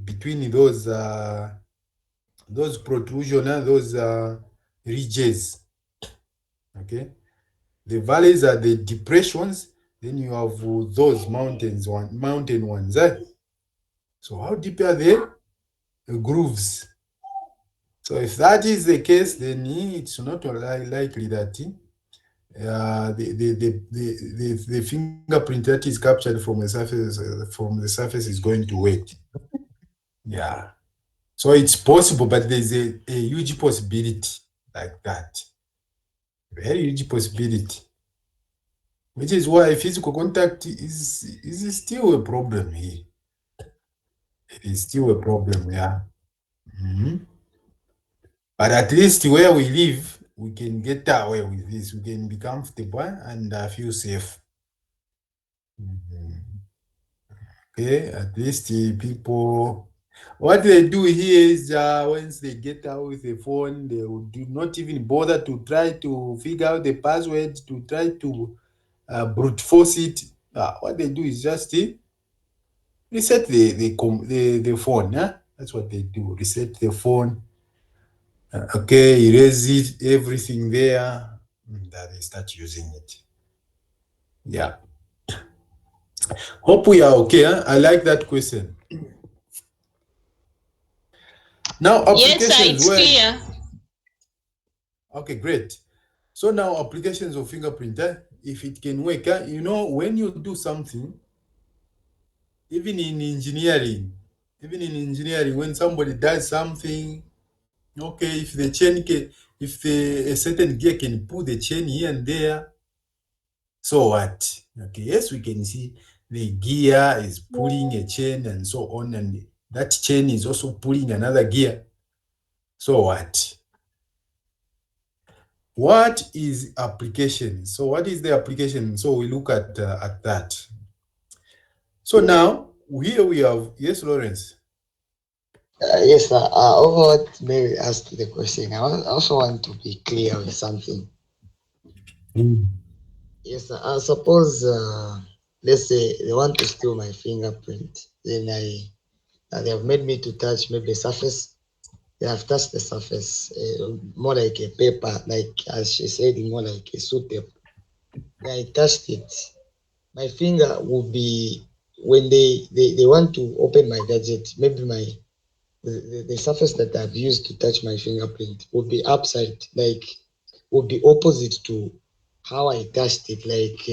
between those protrusion and those ridges, okay. The valleys are the depressions, then you have those mountain ones. So how deep are the grooves? So if that is the case, then it's not likely that the fingerprint that is captured from the surface is going to work. Yeah. So it's possible, but there's a huge possibility like that. Very huge possibility. Which is why physical contact is still a problem here. It is still a problem, yeah. Mhm. But at least where we live, we can get away with this. We can be comfortable and feel safe. Mhm. Okay, at least people. What they do here is once they get out with a phone, they will do not even bother to try to figure out the password, to try to brute force it. What they do is just reset the phone. Yeah? That's what they do. Reset the phone. Okay, erase it, everything there. That they start using it. Yeah. Hope we are okay. Huh? I like that question. Now, Yes, sir, applications it's where. clear. Okay, great. So now applications of fingerprint, if it can work, you know, when you do something, even in engineering, when somebody does something, okay, if the chain can, if a certain gear can pull the chain here and there, so what? Okay, yes, we can see the gear is pulling a chain and so on, and that chain is also pulling another gear. So what? What is application? So what is the application? So we look at that. So now here we have, yes, Lawrence. Yes, sir. Over what Mary asked the question, I also want to be clear with something. Yes, sir. Suppose, let's say they want to steal my fingerprint. Then they have made me to touch maybe surface. They have touched the surface, more like a paper, like as she said, more like a suit tape. Then I touched it. My finger will be when they want to open my gadget. Maybe the surface that I've used to touch my fingerprint will be upside, like will be opposite to how I touched it. Like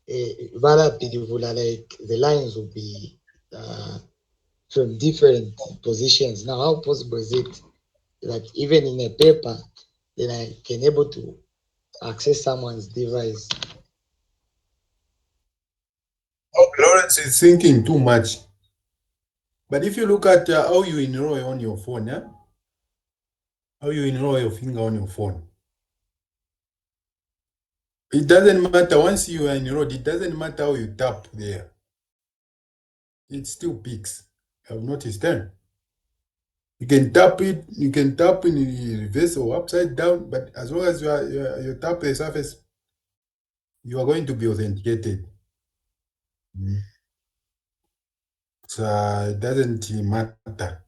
like the lines will be from different positions. Now, how possible is it that even in a paper, then I can able to access someone's device? Oh, Lawrence is thinking too much. But if you look at how you enroll on your phone, how you enroll your finger on your phone, it doesn't matter. Once you are enrolled, it doesn't matter how you tap there. It still picks. I've noticed that. You can tap it, you can tap in reverse or upside down, but as long as you tap the surface, you are going to be authenticated. So it doesn't matter.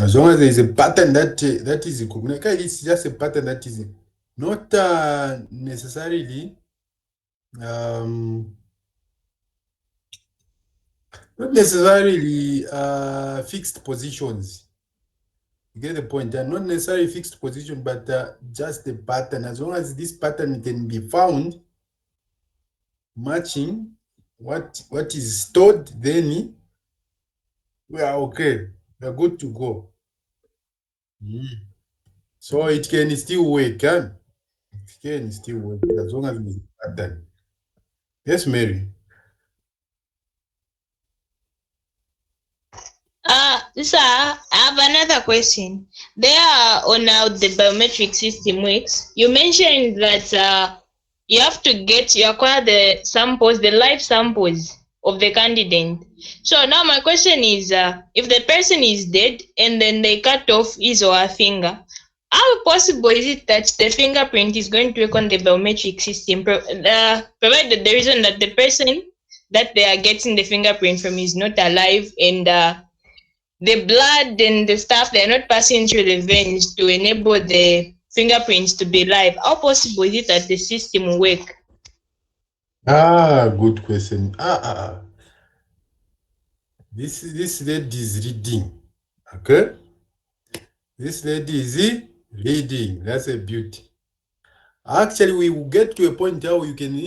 As long as there is a pattern that is communicated, it's just a pattern that is not necessarily fixed positions. You get the point? They're not necessarily fixed position, but just the pattern. As long as this pattern can be found matching what is stored, then we are okay. We are good to go. So it can still work, huh? It can still work as long as it's pattern. Yes, Mary. Sir, I have another question. There on how the biometric system works, you mentioned that you have to acquire the samples, the live samples of the candidate. So now my question is, if the person is dead and then they cut off his or her finger, how possible is it that the fingerprint is going to work on the biometric system, provided the reason that the person that they are getting the fingerprint from is not alive and the blood and the stuff, they're not passing through the veins to enable the fingerprints to be live? How possible is it that the system will work? Good question. This lady is reading. Okay? This lady is reading. That's a beauty. Actually, we will get to a point how you can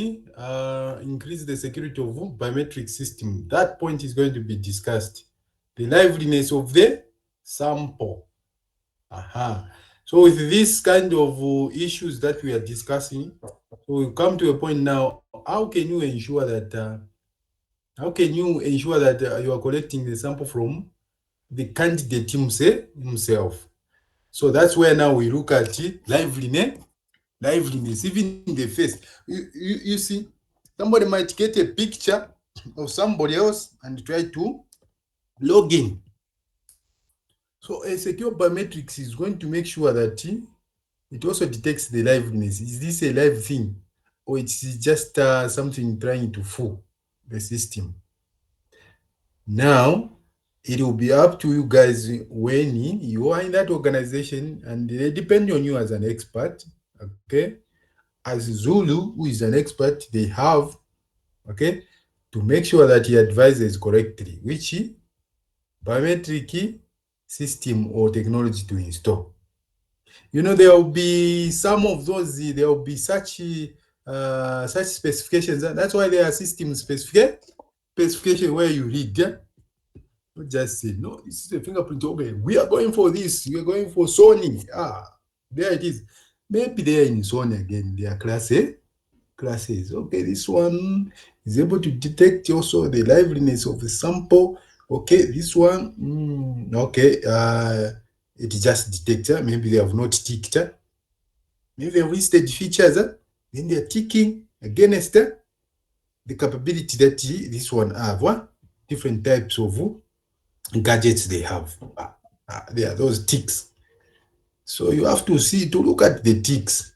increase the security of biometric system. That point is going to be discussed. The liveliness of the sample. So with this kind of issues that we are discussing, so we come to a point now. How can you ensure that you are collecting the sample from the candidate himself? So that's where now we look at liveliness, even in the face. You see, somebody might get a picture of somebody else and try to log in. So a secure biometrics is going to make sure that it also detects the liveness. Is this a live thing, or it's just something trying to fool the system? Now, it will be up to you guys when you are in that organization, and they depend on you as an expert. Okay, as Zulu, who is an expert, they have to make sure that he advises correctly which biometric system or technology to install. There will be some of those, there will be such specifications. That's why there are system specification where you read. Not just say, no, this is a fingerprint. Okay, we are going for this. We are going for Sony. There it is. Maybe they are in Sony again. They are classes. Okay, this one is able to detect also the liveliness of the sample. Okay, this one, okay, it just detects. Maybe they have not ticked. Maybe they have listed features. Then they are ticking against the capability that this one have. Different types of gadgets they have. There are those ticks. So you have to look at the ticks.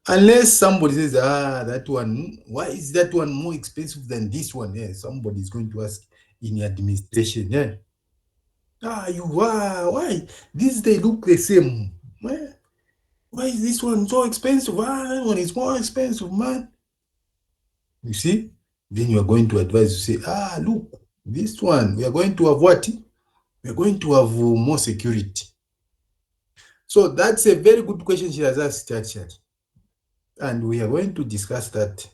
Unless somebody says, that one, why is that one more expensive than this one? Yeah, somebody is going to ask in administration. Yeah. Why? These, they look the same. Why is this one so expensive? That one is more expensive, man. You see? Then you are going to advise, you say, look, this one, we are going to have what? We are going to have more security. So that's a very good question she has asked, actually. And we are going to discuss that.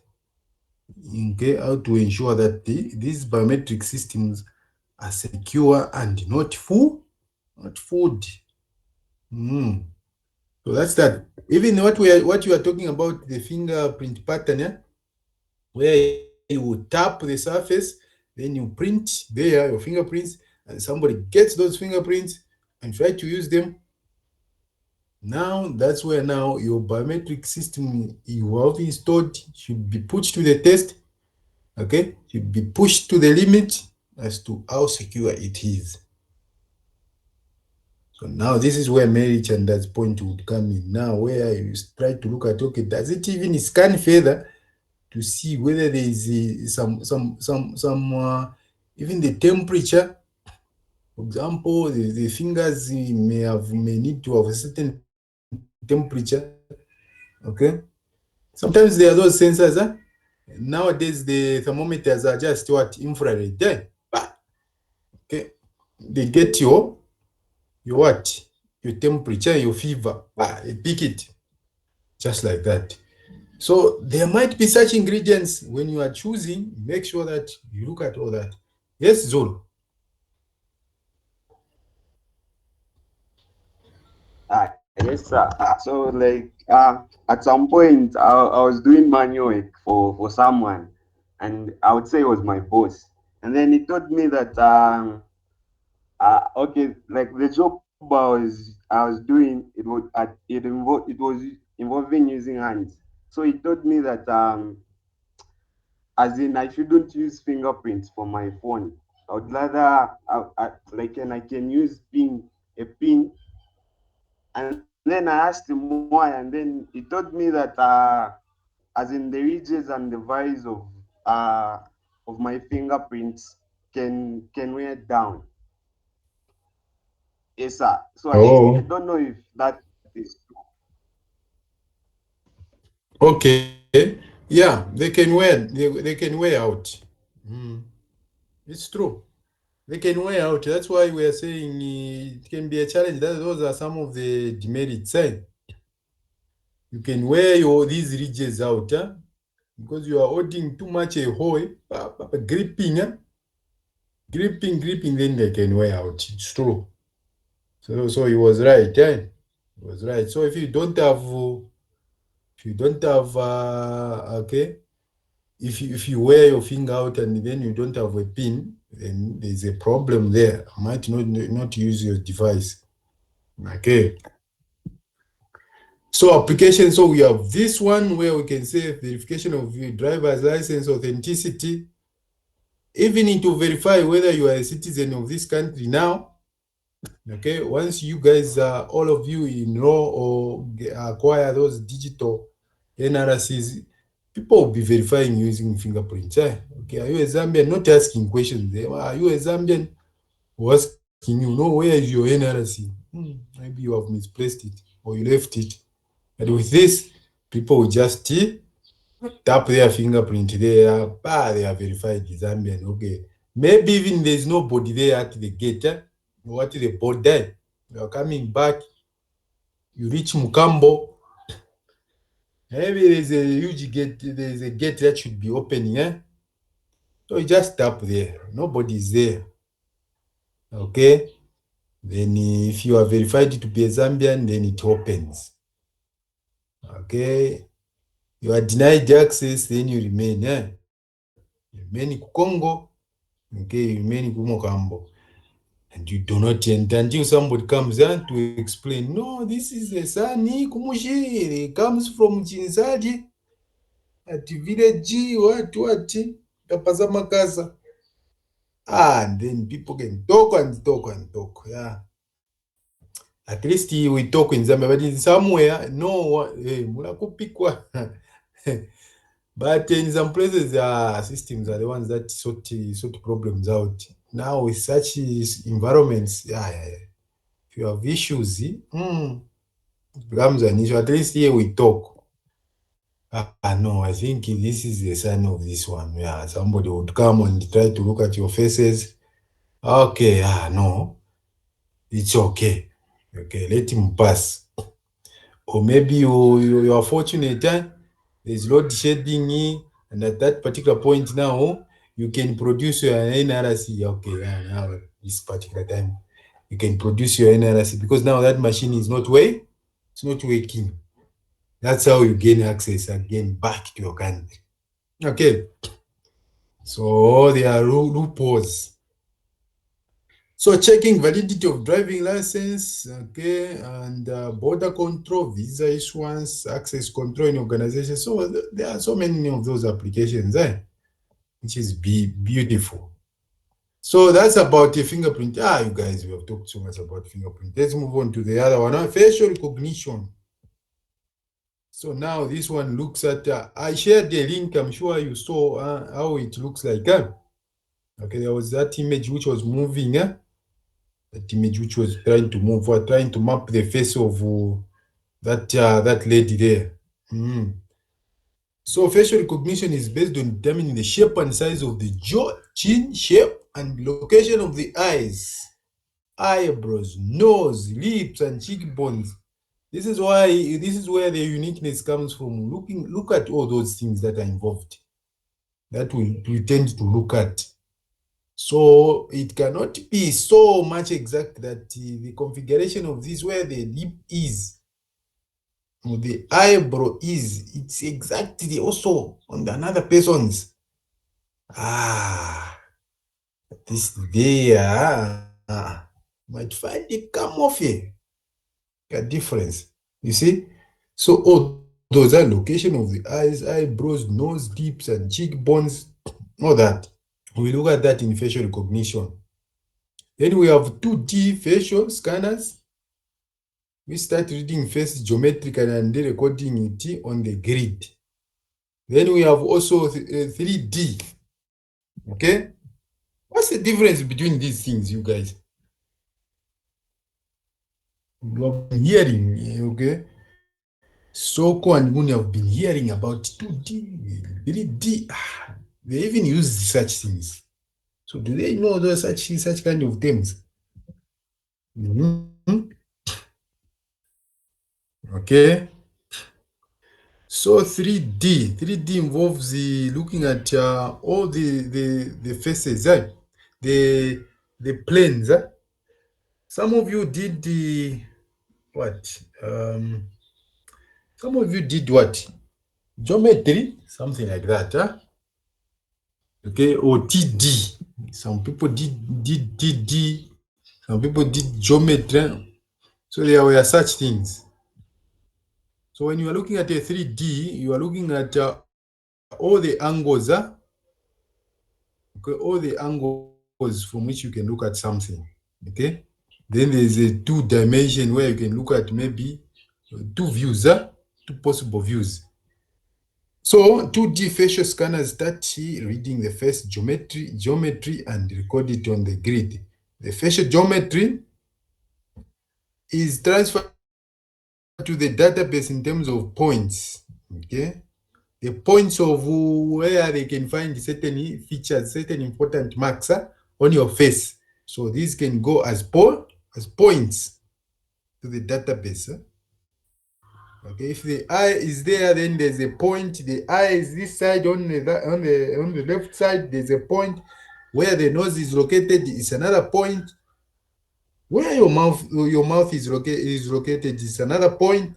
Okay, how to ensure that these biometric systems are secure and not fooled. So that's that. Even what you are talking about, the fingerprint pattern, where you will tap the surface, then you print there your fingerprints, and somebody gets those fingerprints and try to use them. Now that's where now your biometric system you have installed should be put to the test. Okay, should be pushed to the limit as to how secure it is. So now this is where Mary Chanda's point would come in. Now where you try to look at, okay, does it even scan further to see whether there is even the temperature. For example, the fingers may need to have a certain temperature. Okay. Sometimes there are those sensors. Nowadays the thermometers are just what, infrared. Okay. They get your what? Your temperature, your fever. They pick it. Just like that. So there might be such ingredients. When you are choosing, make sure that you look at all that. Yes, Zoro. Yes, sir. So like at some point I was doing manual work for someone, and I would say it was my boss. And then he told me that okay, like the job I was doing, it was involving using hands. So he told me that as in I shouldn't use fingerprints for my phone. I would rather like, and I can use a pin. And then I asked him why, and then he told me that as in the ridges and the valleys of my fingerprints can wear down. Yes, sir. So I Oh, don't know if that is okay. Yeah, they can wear out. Mm, it's true. They can wear out. That's why we are saying it can be a challenge. Those are some of the demerits. You can wear these ridges out because you are holding too much a hole, gripping, gripping, then they can wear out. It's true. So he was right. He was right. So if you don't have, okay, if you wear your finger out and then you don't have a pin, then there's a problem there. You might not use your device. Okay. So application, so we have this one where we can say verification of your driver's license authenticity, even to verify whether you are a citizen of this country now. Okay, once you guys, all of you enroll or acquire those digital NRCs, people will be verifying using fingerprints. Okay, are you a Zambian? Not asking questions. Are you a Zambian? Or asking you, no, where is your NRC? Maybe you have misplaced it or you left it. But with this, people will just tap their fingerprint there. They are verified Zambian. Okay, maybe even there's nobody there at the gate. Or at the border. You are coming back. You reach Mukambo. Maybe there's a huge gate. There's a gate that should be opening. So you just tap there. Nobody's there. Okay. Then if you are verified to be a Zambian, then it opens. Okay. You are denied access, then you remain. You remain in Congo. Okay, you remain in Mukambo. And you do not enter until somebody comes in to explain, no, this is a Sani Kumushi. It comes from Chinsadi at village, what, Kapasa Makasa. And then people can talk and talk and talk. Yeah. At least we talk in Zambia, but in somewhere, no, murakupikwa. But in some places, systems are the ones that sort problems out. Now with such environments, if you have issues, it becomes an issue. At least here we talk. No, I think this is the sign of this one. Yeah, somebody would come and try to look at your faces. Okay, no, it's okay. Okay, let him pass. Or maybe you are fortunate, there's load shedding, and at that particular point now, you can produce your NRC. Okay, now this particular time, you can produce your NRC because now that machine is it's not working. That's how you gain access again back to your country. Okay, so there are loopholes. So checking validity of driving license, okay, and border control, visa issuance, access control in organization. So there are so many of those applications, which is beautiful. So that's about a fingerprint. You guys, we have talked so much about fingerprint. Let's move on to the other one. Facial recognition. So now this one looks at, I shared the link, I'm sure you saw how it looks like. Okay, there was that image which was moving, that image which was trying to move, or trying to map the face of that lady there. So facial recognition is based on determining the shape and size of the jaw, chin shape, and location of the eyes, eyebrows, nose, lips, and cheekbones. This is where the uniqueness comes from. Look at all those things that are involved, that we tend to look at. So it cannot be so much exact that the configuration of this, where the lip is, or the eyebrow is, it's exactly also on another person's. This there might find it come off a difference. You see? So all those are location of the eyes, eyebrows, nose, lips, and cheekbones, all that. We look at that in facial recognition. Then we have 2D facial scanners. We start reading face geometrically and then recording it on the grid. Then we have also 3D. Okay? What's the difference between these things, you guys? You have been hearing, okay? Soko and Moon have been hearing about 2D, 3D. They even use such things. So do they know those such kind of terms? Okay. So 3D involves looking at all the faces, the planes. Some of you did what? Some of you did what? Geometry, something like that. Okay, or TD. Some people did TD. Some people did geometry. So there were such things. So when you are looking at a 3D, you are looking at all the angles, okay, all the angles from which you can look at something. Okay, then there's a 2D where you can look at maybe two views, two possible views. So 2D facial scanners start reading the face geometry and record it on the grid. The facial geometry is transferred to the database in terms of points. Okay, the points of where they can find certain features, certain important marks on your face. So these can go as points to the database. Okay, if the eye is there, then there's a point. The eye is this side on the left side. There's a point where the nose is located. It's another point. Where your mouth is located is another point.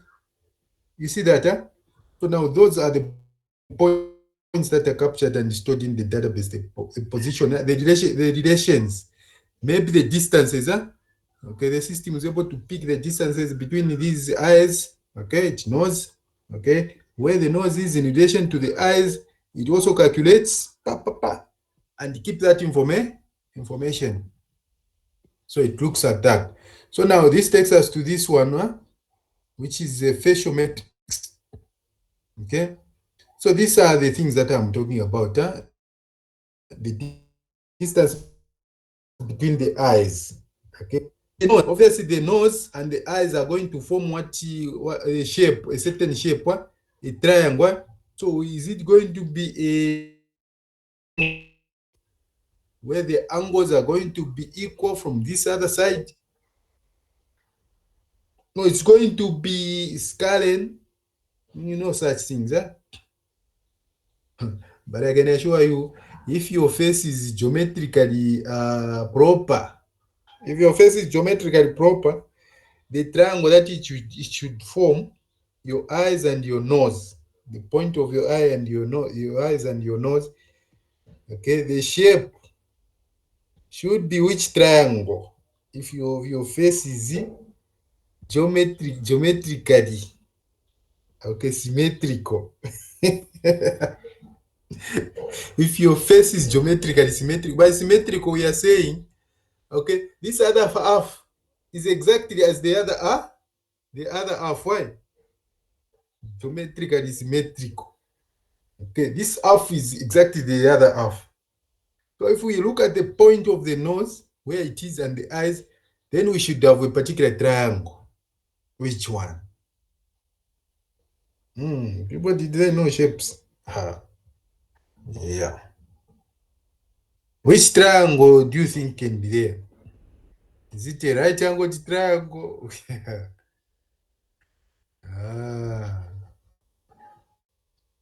You see that? So now those are the points that are captured and stored in the database. The position, the relations, maybe the distances. Okay, the system is able to pick the distances between these eyes. Okay, it knows. Okay, where the nose is in relation to the eyes, it also calculates and keep that information. So it looks at that. So now this takes us to this one, which is the facial metrics. Okay, so these are the things that I'm talking about. The distance between the eyes. Okay, obviously the nose and the eyes are going to form what a shape, a certain shape, a triangle. So is it going to be where the angles are going to be equal from this other side? No, it's going to be scaling, such things. But I can assure you, if your face is geometrically proper, the triangle that it should form, your eyes and your nose, the point of your eye and your eyes and your nose, okay, the shape should be which triangle? If your face is geometrically, okay, symmetrical. If your face is geometrically symmetric, by symmetrical we are saying, okay, this other half is exactly as the other half. The other half, why? Geometrically symmetrical. Okay, this half is exactly the other half. So if we look at the point of the nose, where it is, and the eyes, then we should have a particular triangle. Which one? People, did they know shapes? Yeah. Which triangle do you think can be there? Is it a right angle triangle?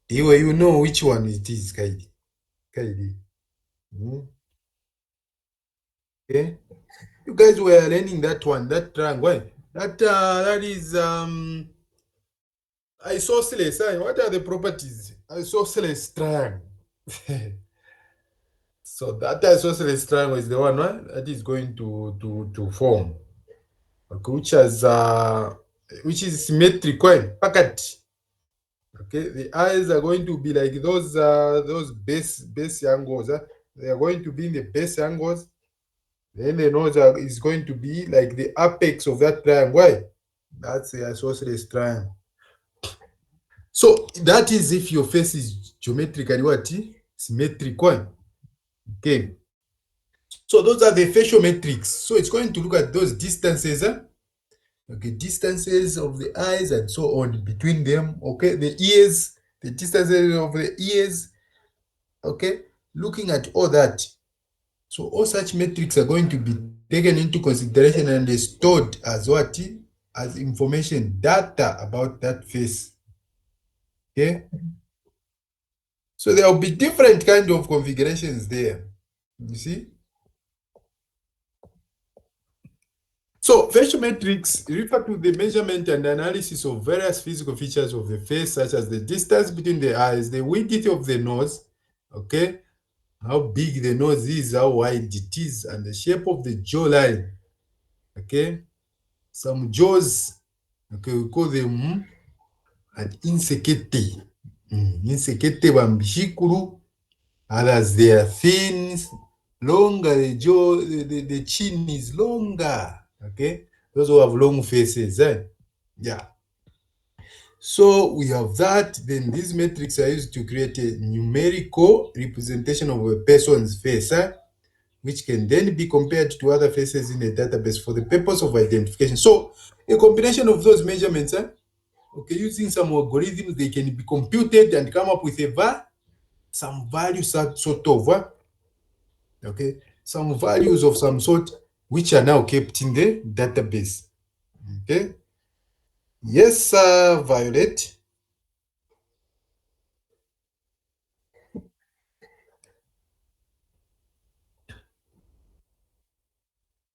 You know which one it is, Kaidi. Kaidi. Okay. You guys were learning that one, that triangle. That is isosceles. What are the properties? Isosceles triangle. So that isosceles triangle is the one, right? That is going to form. Okay, which is symmetrical. Packet. Okay, the eyes are going to be like those base angles. They are going to be in the base angles. Then the nose is going to be like the apex of that triangle. Why? That's the isosceles triangle. So that is if your face is geometrically what? Symmetrical. Okay. So those are the facial metrics. So it's going to look at those distances. Okay, distances of the eyes and so on between them. Okay, the ears, the distances of the ears. Okay, looking at all that. So all such metrics are going to be taken into consideration and stored as what? As information, data about that face. Okay. So there will be different kind of configurations there. You see? So facial metrics refer to the measurement and analysis of various physical features of the face, such as the distance between the eyes, the width of the nose, okay, how big the nose is, how wide it is, and the shape of the jawline. Okay, some jaws, okay, we call them an insekete. Insekete bambishikuru. Others they are thin, longer. The jaw, the chin is longer. Okay, those who have long faces. Yeah. So we have that. Then these metrics are used to create a numerical representation of a person's face, which can then be compared to other faces in a database for the purpose of identification. So a combination of those measurements, okay, using some algorithms, they can be computed and come up with some value sort of, okay, some values of some sort, which are now kept in the database. Okay. Yes, Violet.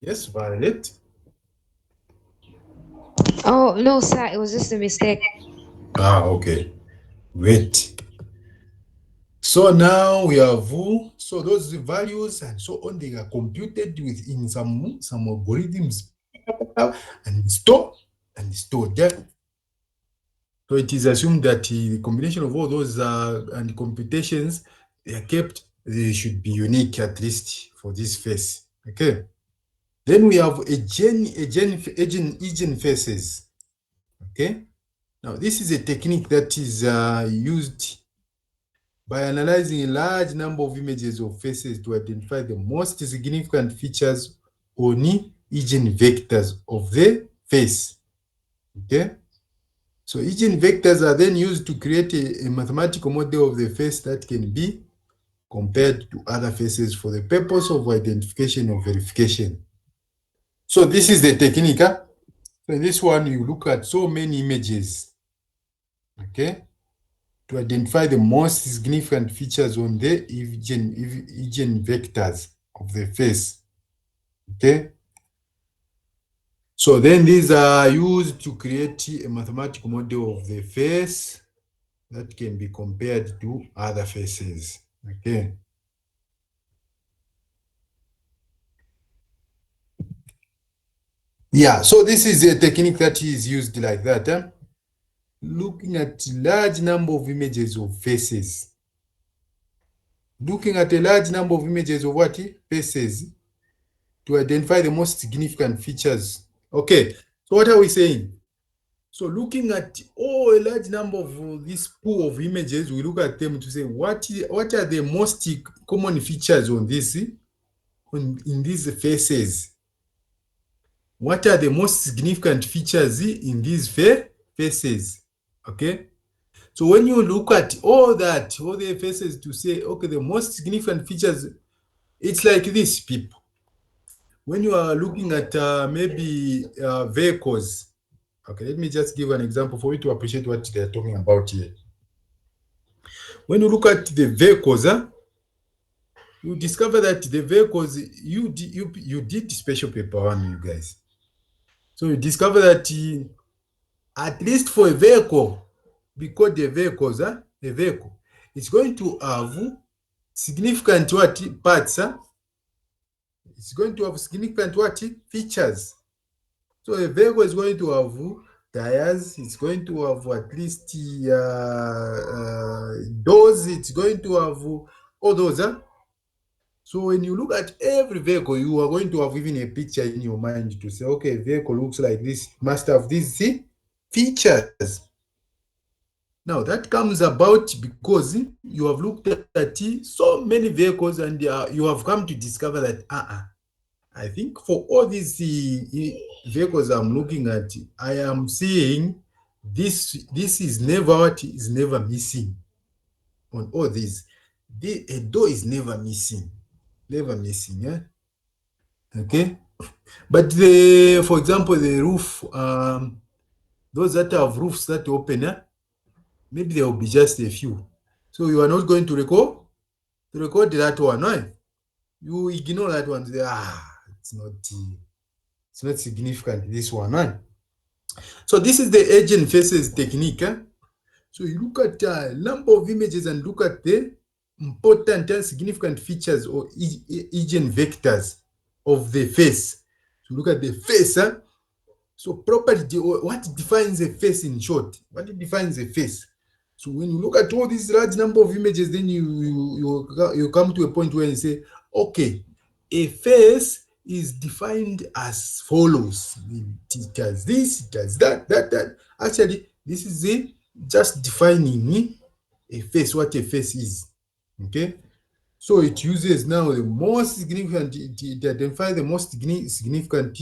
Yes, Violet. Oh, no, sir. It was just a mistake. Okay. Wait. So now we have so those values and so on, they are computed within some algorithms and stored. Yeah. So it is assumed that the combination of all those and computations, they are kept, they should be unique at least for this face. Okay. Then we have agent faces. Okay. Now this is a technique that is used by analyzing a large number of images of faces to identify the most significant features or eigenvectors of the face. Okay. So eigenvectors are then used to create a mathematical model of the face that can be compared to other faces for the purpose of identification or verification. So this is the technique. So in this one, you look at so many images, okay, to identify the most significant features on the eigenvectors of the face. Okay. So then these are used to create a mathematical model of the face that can be compared to other faces. Okay. Yeah, so this is a technique that is used like that. Looking at large number of images of faces. looking at a large number of images of what? Faces to identify the most significant features. Okay, so what are we saying? So looking at a large number of this pool of images, we look at them to say what are the most common features on this in these faces? What are the most significant features in these faces? Okay. So when you look at all the faces to say, okay, the most significant features, it's like this, people. When you are looking at maybe vehicles, okay, let me just give an example for you to appreciate what they're talking about here. When you look at the vehicles, you discover that the vehicles, you did special paper one, you guys. So you discover that at least for a vehicle, because the vehicles, a vehicle, it's going to have significant what parts. It's going to have significant what features. So a vehicle is going to have tires. It's going to have at least doors. It's going to have all those. So when you look at every vehicle, you are going to have even a picture in your mind to say, okay, vehicle looks like this, must have these features. Now that comes about because you have looked at so many vehicles and you have come to discover that I think for all these vehicles I'm looking at, I am seeing this is never missing on all these. A door is never missing. Never missing, yeah. Okay. But for example, the roof, those that have roofs that open, maybe there will be just a few. So you are not going to record that one, right? You ignore that one. Say, it's not significant. This one, right? So this is the edge and faces technique. So you look at a number of images and look at the important and significant features or agent vectors of the face. So look at the face. So property, what defines a face in short? What defines a face? So when you look at all these large number of images, then you come to a point where you say, okay, a face is defined as follows. It does this, it does that. Actually, this is just defining a face, what a face is. Okay. So it uses now the most significant, it identifies the most significant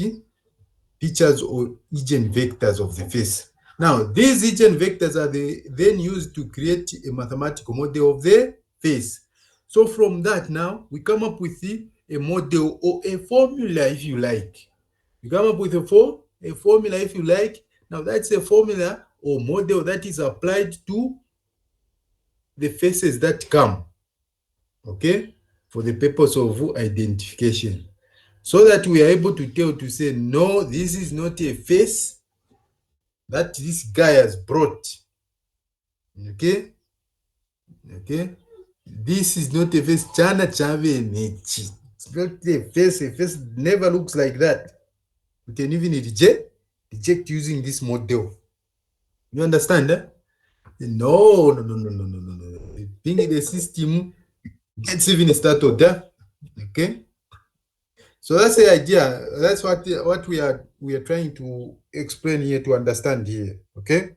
features or agent vectors of the face. Now, these agent vectors are then used to create a mathematical model of the face. So from that now, we come up with a model or a formula, if you like. You come up with a formula, if you like. Now, that's a formula or model that is applied to the faces that come, okay, for the purpose of identification. So that we are able to say, no, this is not a face that this guy has brought. Okay? Okay? This is not a face. Chana chave mechi. It's not a face. A face never looks like that. We can even reject using this model. You understand? No. I think the system gets even started there. Okay? So that's the idea. That's what we are trying to explain here, to understand here. Okay.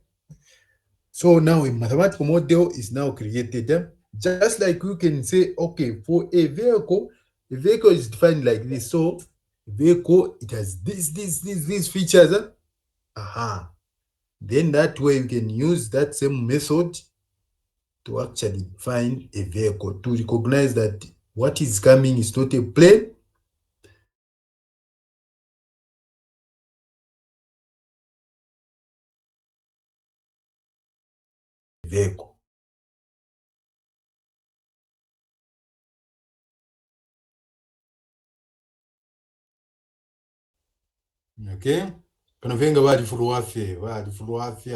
So now a mathematical model is now created. Just like you can say, okay, for a vehicle is defined like this. So vehicle, it has these features. Then that way you can use that same method to actually find a vehicle, to recognize that what is coming is not a plane. Vehicle. Okay. Kana venga vari fuluwafe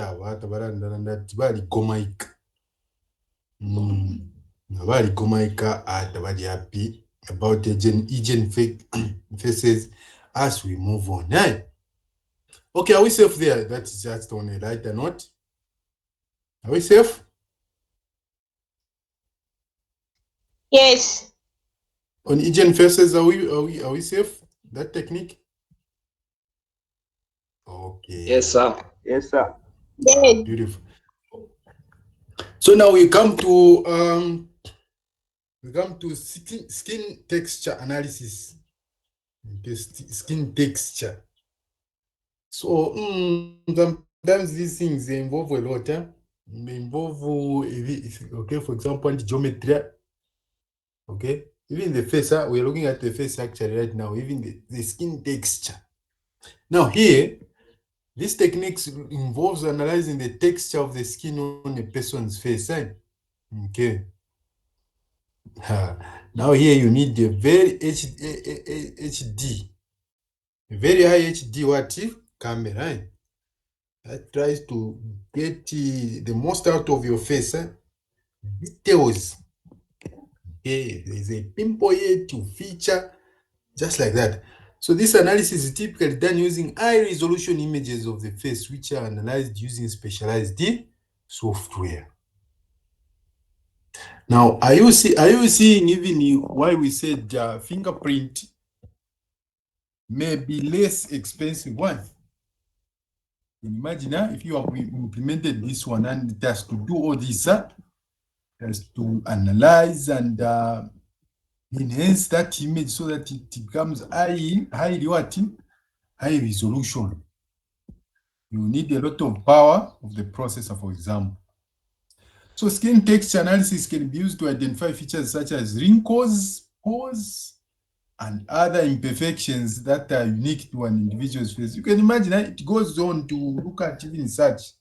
avata varandati vari gomaika. Vari gomaika ata vari happy about agent faces as we move on. Hey. Okay, are we safe there? That's just on a lighter note. Are we safe? Yes. On Asian faces, are we safe? That technique? Okay. Yes, sir. Yes, sir. Yes. Beautiful. So now we come to skin texture analysis. Okay, skin texture. So sometimes these things they involve a lot. They involve okay, for example, geometry. Okay, even the face. We're looking at the face actually right now. Even the skin texture. Now here, this techniques involves analyzing the texture of the skin on a person's face. Okay. Now here you need a very HD, a very high HD what camera that tries to get the most out of your face. Details. Okay, there's a pimple here to feature just like that. So this analysis is typically done using high resolution images of the face, which are analyzed using specialized software. Now, are you seeing even why we said fingerprint may be less expensive one? Imagine if you have implemented this one and it has to do all this, it has to analyze and enhance that image so that it becomes high resolution. You need a lot of power of the processor, for example. So skin texture analysis can be used to identify features such as wrinkles, pores, and other imperfections that are unique to an individual's face. You can imagine it goes on to look at even such.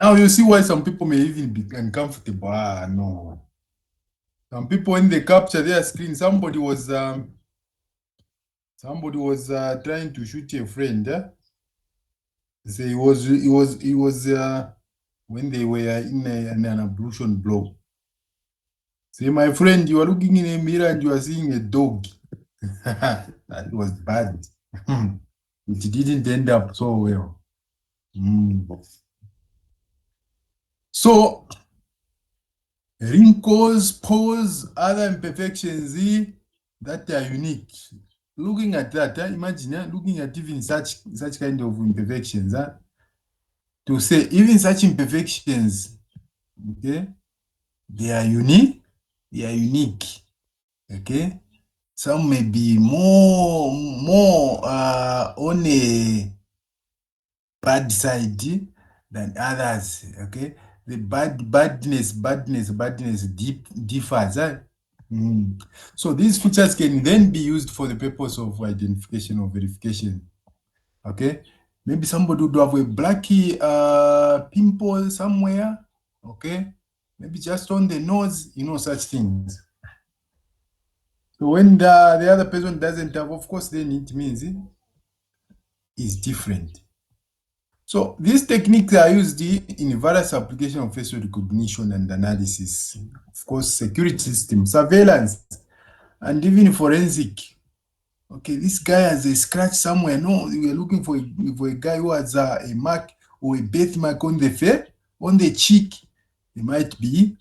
Now you see why some people may even be uncomfortable. No. Some people when they capture their screen, somebody was trying to shoot a friend. So he was when they were in an ablution blow. Say, my friend, you are looking in a mirror and you are seeing a dog. That was bad. It didn't end up so well. So, wrinkles, pores, other imperfections that are unique. Looking at that, imagine looking at even such kind of imperfections. To say even such imperfections, okay, they are unique. They are unique. Okay, some may be more on a bad side than others. Okay, the badness differs. So these features can then be used for the purpose of identification or verification. Okay, maybe somebody would have a blacky pimple somewhere. Okay, maybe just on the nose, such things. So when the other person doesn't have, of course, then it means is different. So these techniques are used in various applications of facial recognition and analysis. Of course, security system, surveillance, and even forensic. Okay, this guy has a scratch somewhere. No, we are looking for a guy who has a mark or a birthmark on the face, on the cheek. They might be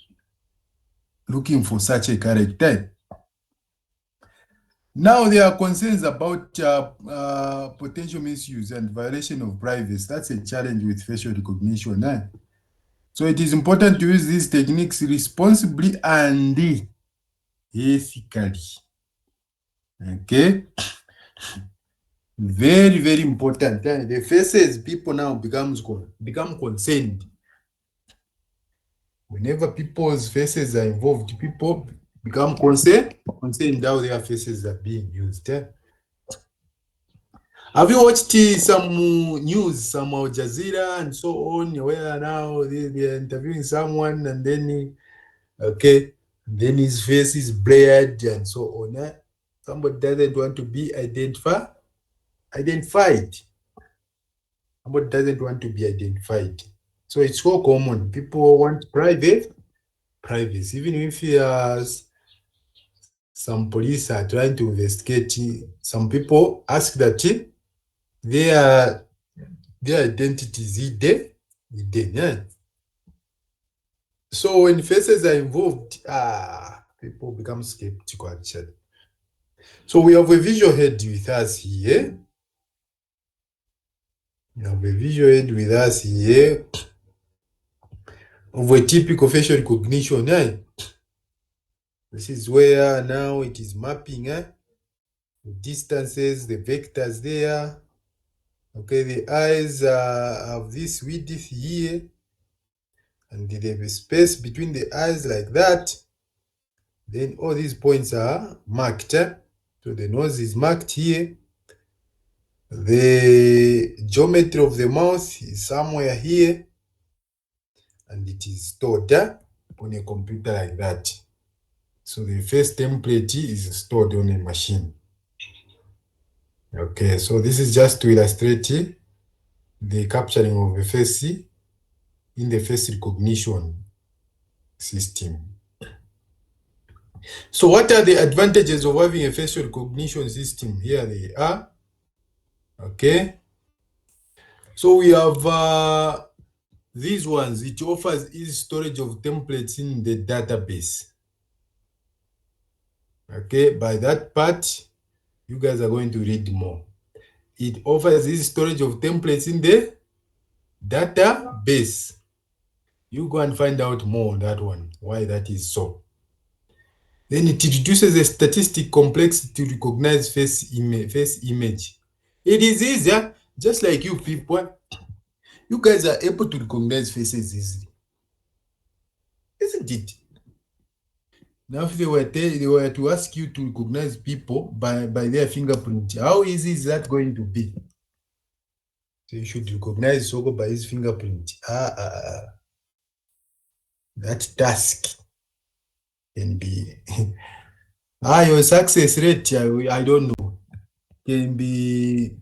looking for such a character. Now there are concerns about potential misuse and violation of privacy. That's a challenge with facial recognition. So it is important to use these techniques responsibly and ethically. Okay? Very, very important. The faces, people now become concerned. Whenever people's faces are involved, people become concerned how their faces are being used. Have you watched some news, some Al Jazeera and so on, where now they're interviewing someone and then, then his face is blurred and so on. Somebody doesn't want to be identified. Somebody doesn't want to be identified. So it's so common. People want privacy. Even if some police are trying to investigate, some people ask that their identity is hidden. So when faces are involved, people become skeptical actually. So we have a visual head with us here. We have a visual head with us here of a typical facial recognition. This is where now it is mapping the distances, the vectors there. Okay, the eyes have this width here, and there's a space between the eyes like that. Then all these points are marked. So the nose is marked here. The geometry of the mouth is somewhere here, and it is stored on a computer like that. So the face template is stored on a machine. Okay, so this is just to illustrate the capturing of a face in the face recognition system. So what are the advantages of having a facial recognition system? Here they are. Okay. So we have these ones. It offers easy storage of templates in the database. Okay, by that part, you guys are going to read more. It offers easy storage of templates in the database. You go and find out more on that one, why that is so. Then it reduces the statistic complexity to recognize face image. It is easier, just like you people. You guys are able to recognize faces easily, isn't it? Now, if they were to ask you to recognize people by their fingerprint, how easy is that going to be? So you should recognize Soko by his fingerprint. That task can be your success rate, I don't know, can be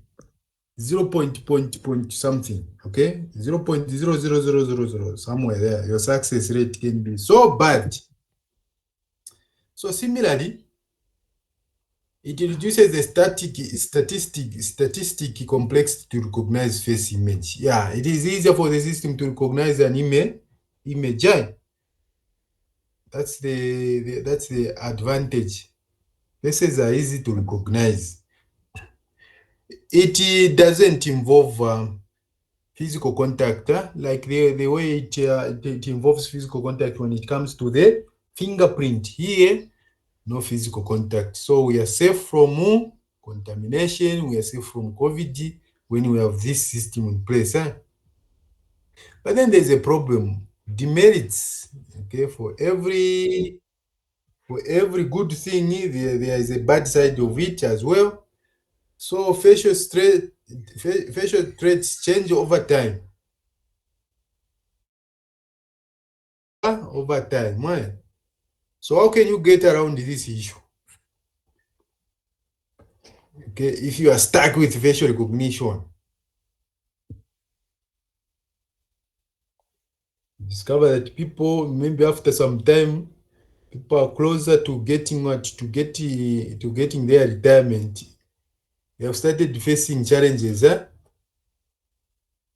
0 point something, okay? 0.00000, somewhere there. Your success rate can be so bad. So similarly, it reduces the statistic complexity to recognize face image. Yeah, it is easier for the system to recognize an image. That's the advantage. Faces are easy to recognize. It doesn't involve physical contact, like the way it involves physical contact when it comes to the fingerprint. Here, no physical contact. So we are safe from contamination, we are safe from COVID when we have this system in place. But then there's a problem, demerits. Okay, for every good thing, there is a bad side of it as well. So facial traits change over time. Over time. Right? So how can you get around this issue? Okay, if you are stuck with facial recognition, discover that people, maybe after some time, people are closer to getting their retirement. They have started facing challenges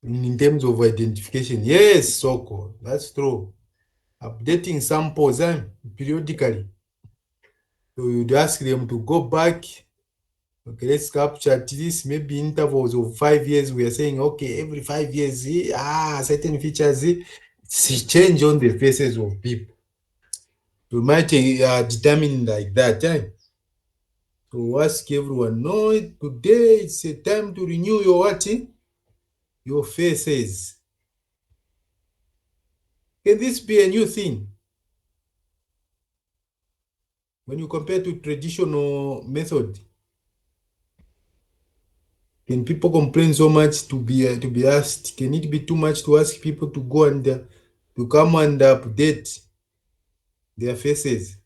in terms of identification. Yes, Soko, that's true. Updating samples periodically. So you'd ask them to go back. Okay, let's capture at least maybe intervals of 5 years. We are saying, okay, every 5 years, certain features change on the faces of people. We might determine like that. So ask everyone, no, today it's a time to renew your what? Your faces. Can this be a new thing? When you compare to traditional method, can people complain so much to be asked? Can it be too much to ask people to go and to come and update their faces?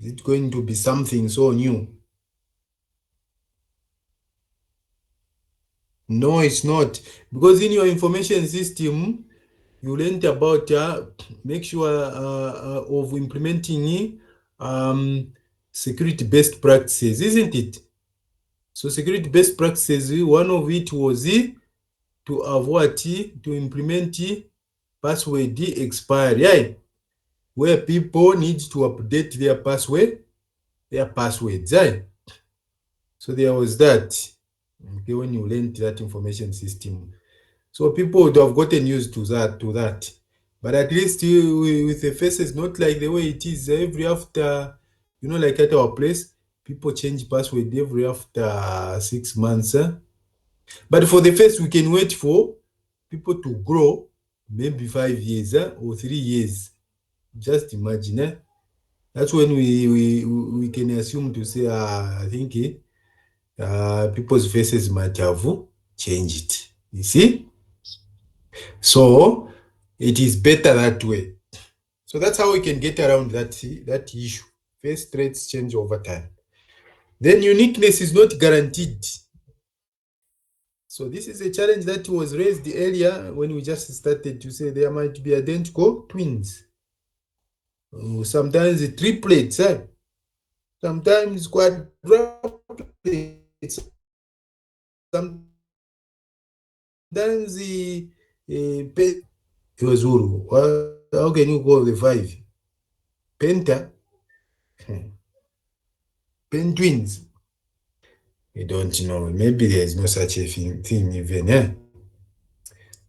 Is it going to be something so new? No, it's not. Because in your information system, you learned about make sure of implementing security best practices, isn't it? So security best practices, one of it was to avoid to implement password expire, yeah, where people need to update their passwords, yeah. So there was that. Okay, when you learned that information system. So people would have gotten used to that. But at least with the faces, not like the way it is every after, like at our place, people change password every after 6 months. But for the face, we can wait for people to grow, maybe 5 years or 3 years. Just imagine. That's when we can assume to say, I think people's faces might have changed. You see? So it is better that way. So that's how we can get around that issue. Face traits change over time. Then uniqueness is not guaranteed. So this is a challenge that was raised earlier when we just started to say there might be identical twins. Sometimes triplets, sometimes quadruplets, sometimes how can you call the 5? Penta? Pen twins? We don't know. Maybe there is no such a thing even.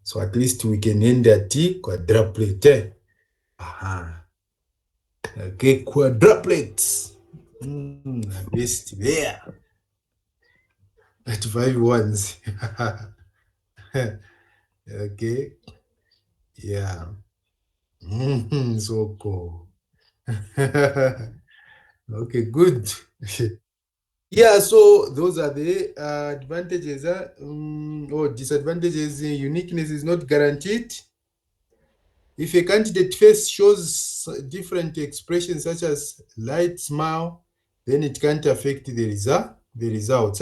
So at least we can end at quadruplet. Aha. Okay, quadruplets. At least there. At 5 ones. Okay. Yeah. Soko. Okay, good. Yeah, so those are the advantages or disadvantages. Uniqueness is not guaranteed. If a candidate face shows different expressions such as light smile, then it can't affect the results.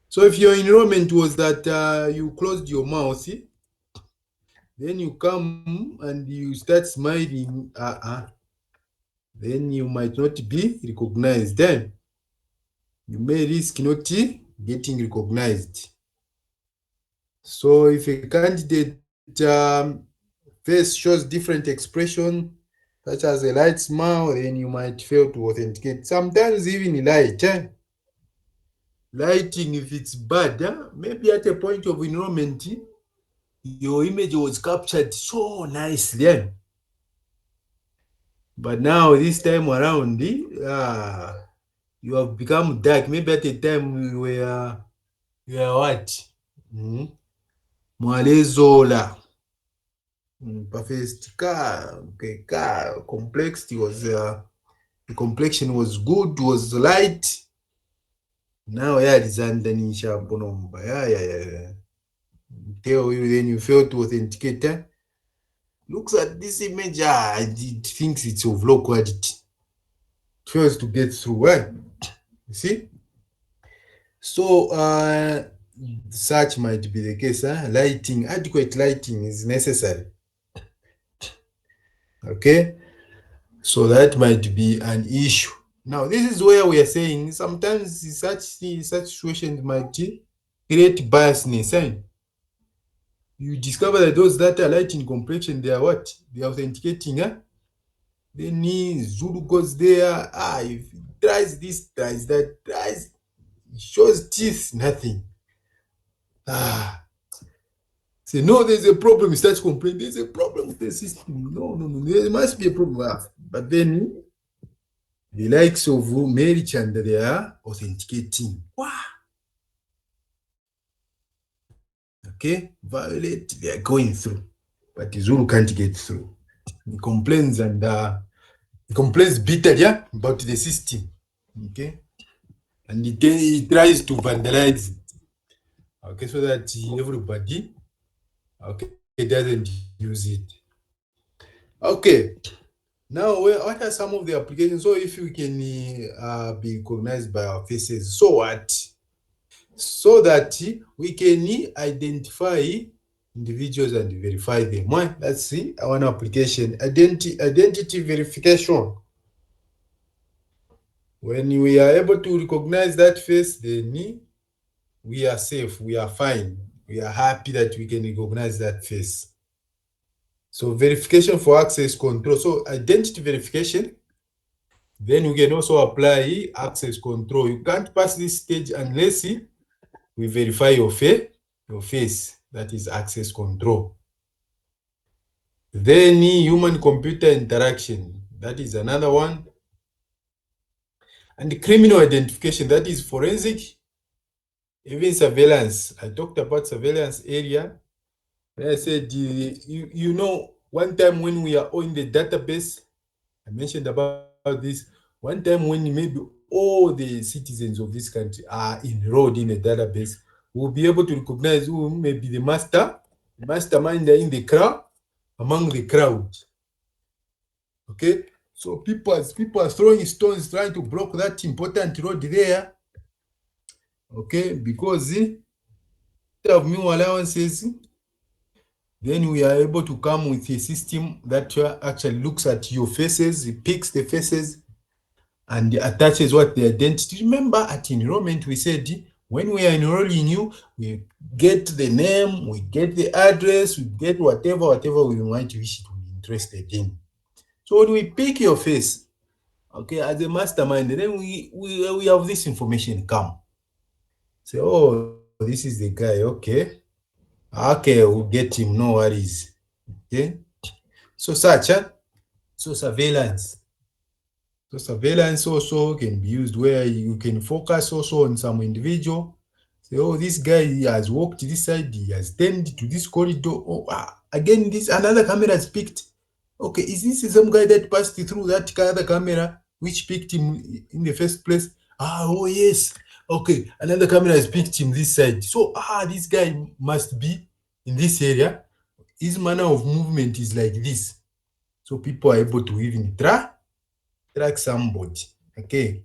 So if your enrollment was that you closed your mouth, then you come and you start smiling, then you might not be recognized. Then you may risk not getting recognized. So if a candidate face shows different expression, such as a light smile, then you might fail to authenticate. Sometimes even light. Lighting, if it's bad, maybe at a point of enrollment, your image was captured so nicely. But now, this time around, you have become dark. Maybe at a time you were what? Mwalezola. Perfect car. Okay, car. Complexity was, the complexion was good, was light. Now, yalizanisha bonomba. Yeah. Tell you, then you fail to authenticate. Looks at this image, it thinks it's of low quality. Fails to get through. You see? So, such might be the case. Lighting, adequate lighting is necessary. Okay? So that might be an issue. Now, this is where we are saying sometimes such situations might create biasness. You discover that those that are light in complexion, they are what? They are authenticating. Then Zulu goes there. If it tries this, tries that, tries, it shows teeth, nothing. Say, no, there's a problem. He starts complaining, there's a problem with the system. No, there must be a problem. But then the likes of Mary Chand, they are authenticating. Wow. Okay, Violet, they are going through. But Zulu can't get through. He complains and he complains bitterly about the system. Okay, and he tries to vandalize it. Okay, so that everybody doesn't use it. Okay, now what are some of the applications? So if we can be recognized by our faces, so what? So that we can identify individuals and verify them. Let's see one application, identity verification. When we are able to recognize that face, then we are safe, we are fine, we are happy that we can recognize that face. So verification for access control. So identity verification. Then we can also apply access control. You can't pass this stage unless we verify your face. That is access control. Then human-computer interaction. That is another one. And the criminal identification. That is forensic. Even surveillance. I talked about surveillance area. I said, you know, one time when we are on the database, I mentioned about this. One time when maybe all the citizens of this country are enrolled in a database, we'll be able to recognize who may be the mastermind in the crowd, among the crowd. Okay, so people are throwing stones trying to block that important road there. Okay, because of new allowances, then we are able to come with a system that actually looks at your faces, it picks the faces, and attaches what the identity. Remember at enrollment, we said when we are enrolling you, we get the name, we get the address, we get whatever we might wish to be interested in. So when we pick your face, okay, as a mastermind, then we have this information come. Say, oh, this is the guy, okay, we'll get him, no worries. Okay, so so surveillance. So surveillance also can be used where you can focus also on some individual. Say, oh, this guy he has walked this side, he has turned to this corridor. Oh, again, this another camera has picked. Okay, is this some guy that passed through that other camera which picked him in the first place? Oh yes. Okay, another camera has picked him this side. So this guy must be in this area. His manner of movement is like this. So people are able to even track somebody. Okay,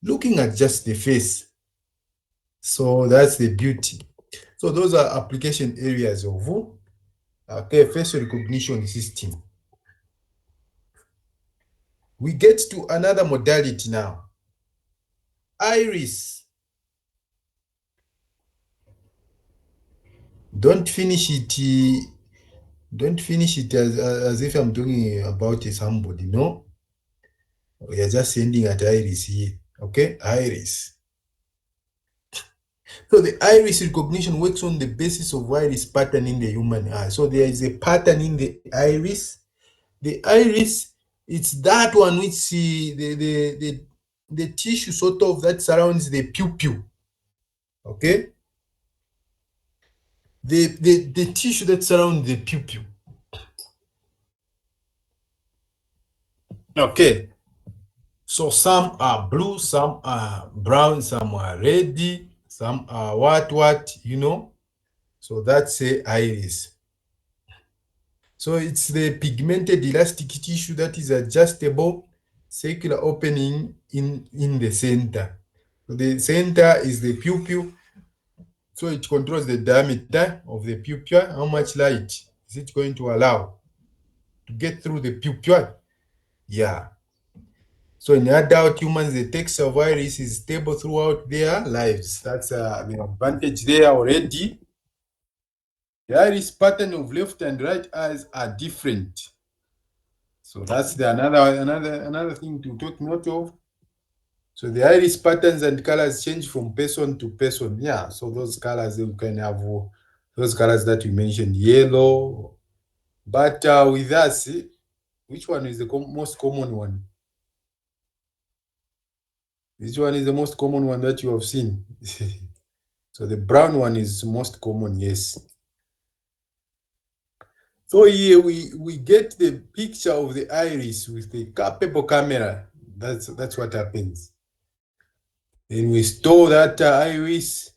looking at just the face. So that's the beauty. So those are application areas of facial recognition system. We get to another modality now. Iris. Don't finish it. Don't finish it as if I'm talking about somebody. No, we are just ending at iris here. Okay, iris. So the iris recognition works on the basis of iris pattern in the human eye. So there is a pattern in the iris. The iris, it's that one which the tissue sort of that surrounds the pupil. Okay, the tissue that surrounds the pupil. Okay, so some are blue, some are brown, some are red, some are what, you know. So that's a iris. So it's the pigmented elastic tissue that is adjustable, circular opening in the center. So the center is the pupil. So it controls the diameter of the pupil. How much light is it going to allow to get through the pupil? Yeah. So in adult humans, the texture of iris is stable throughout their lives. That's the advantage there already. The iris pattern of left and right eyes are different. So that's another thing to take note of. So the iris patterns and colors change from person to person. Yeah, so those colors, you can have those colors that you mentioned, yellow. But with us, which one is the most common one? Which one is the most common one that you have seen? So the brown one is most common, yes. So here we get the picture of the iris with the capable camera. That's what happens. Then we store that iris,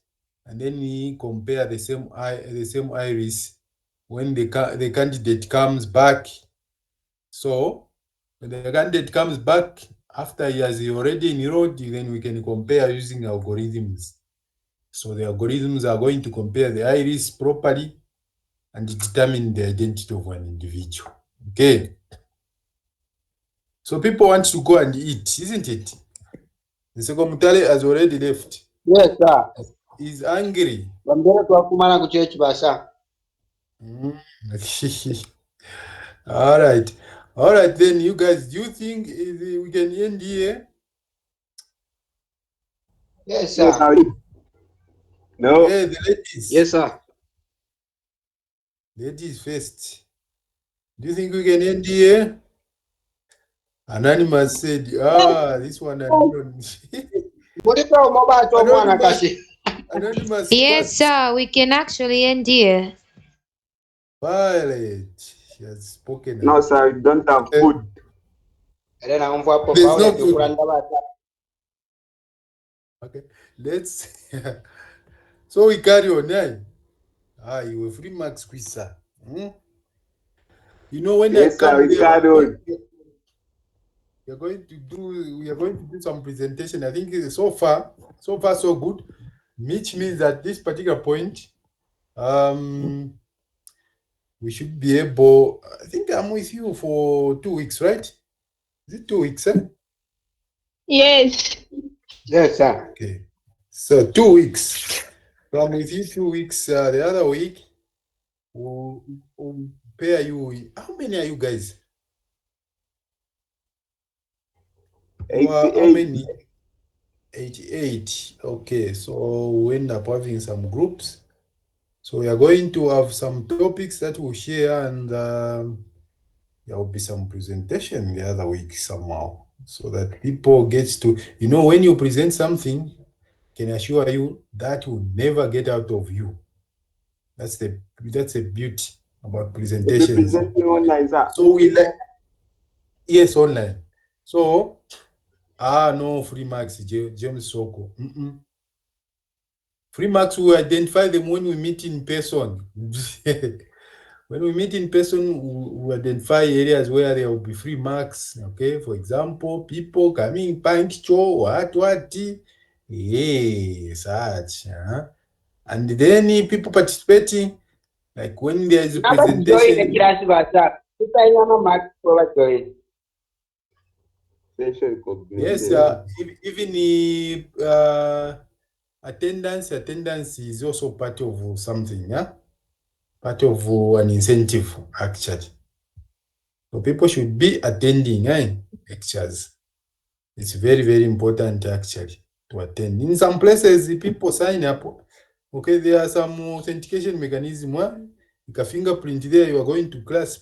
and then we compare the same iris when the candidate comes back. So when the candidate comes back after he has already enrolled, then we can compare using algorithms. So the algorithms are going to compare the iris properly and determine the identity of an individual. Okay. So people want to go and eat, isn't it? The Secretary has already left. Yes, sir. He's angry. Bambere twakumana ku church basa. All right. All right, then you guys, do you think we can end here? Yes, No, sir. no. Hey, the ladies. Yes, sir. Ladies first. Do you think we can end here? Anonymous said, this one Anonymous. Anonymous, Anonymous Yes, first. sir. We can actually end here. Violet. She has spoken No, up. sir, we don't have food. There's no food. Okay. Let's so we carry on, eh? You were free max quiz, sir. You know, when I Yes, sir, come we there, carry on. we are going to do some presentation. I think so far so good, which means that this particular point, we should be able. I think I'm with you for 2 weeks, right? Is it 2 weeks, eh? Yes. Yes, sir. Okay. So 2 weeks. So I'm with you 2 weeks. The other week, we'll pair you. How many are you guys? You are how 88. many? 88. Okay, so we end up having some groups. So we are going to have some topics that we'll share, and there will be some presentation the other week somehow, so that people get to, when you present something, can assure you that will never get out of you. That's the beauty about We'll be presentations. presenting online, sir. So yes, online. So no free marks, James Soko. Free marks, we identify them when we meet in person. When we meet in person, we identify areas where there will be free marks. Okay, for example, people coming punctual, what, such. And then people participating, like when there is a presentation. Facial Yes, recognition. even attendance is also part of something, yeah? Part of an incentive, actually. So people should be attending lectures. It's very, very important, actually, to attend. In some places, the people sign up. Okay, there are some authentication mechanism. You can fingerprint there, you are going to class,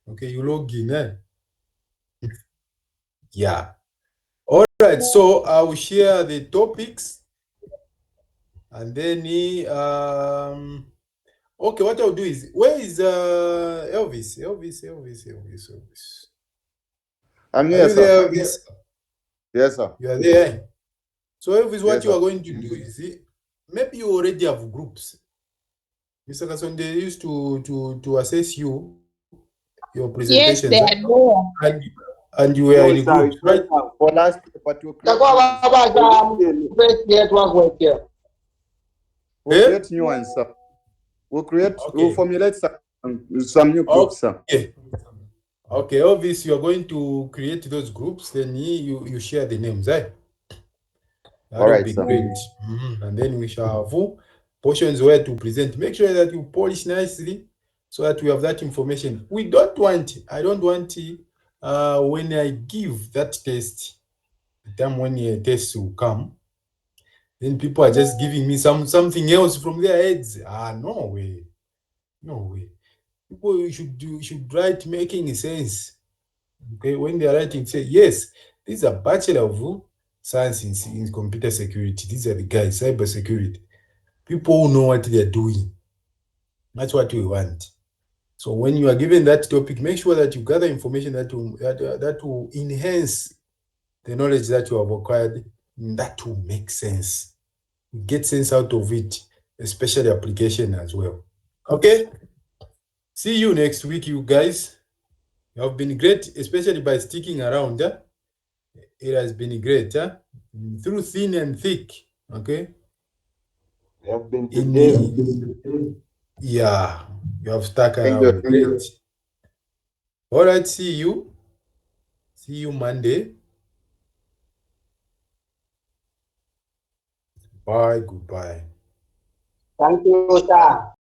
okay, you log in. Yeah. All right, so I will share the topics, and then okay, what I'll do is, where is Elvis? Elvis. I'm Are here, you sir. there, Elvis? Yes, sir. You are there. So Elvis, what Yes, you sir. are going to do is, maybe you already have groups. Mr. Kasonde used to assess your presentations, Yes, they are there. and you were No, in sir, we groups, right? don't have. For last but we'll create new ones, sir. We'll Eh? create new ones, sir. We'll Okay. formulate some new groups, sir. Okay. Okay, Elvis, you are going to create those groups, then you share the names, eh? All That'll right, be sir. great. And then we shall have portions where to present. Make sure that you polish nicely so that we have that information. I don't want when I give that test, the time when a test will come, then people are just giving me something else from their heads. No way. No way. People should write making sense. Okay, when they are writing, say, yes, these are Bachelor of Science in Computer Security. These are the guys, cyber security. People who know what they are doing. That's what we want. So when you are given that topic, make sure that you gather information that will enhance the knowledge that you have acquired. That will make sense. Get sense out of it, especially application as well. Okay. See you next week, you guys. You have been great, especially by sticking around. It has been great, through thin and thick. Okay. We have been In together. Yeah, you have stuck Thank you. around. Great. All right. See you. See you Monday. Bye. Goodbye. Thank you, sir.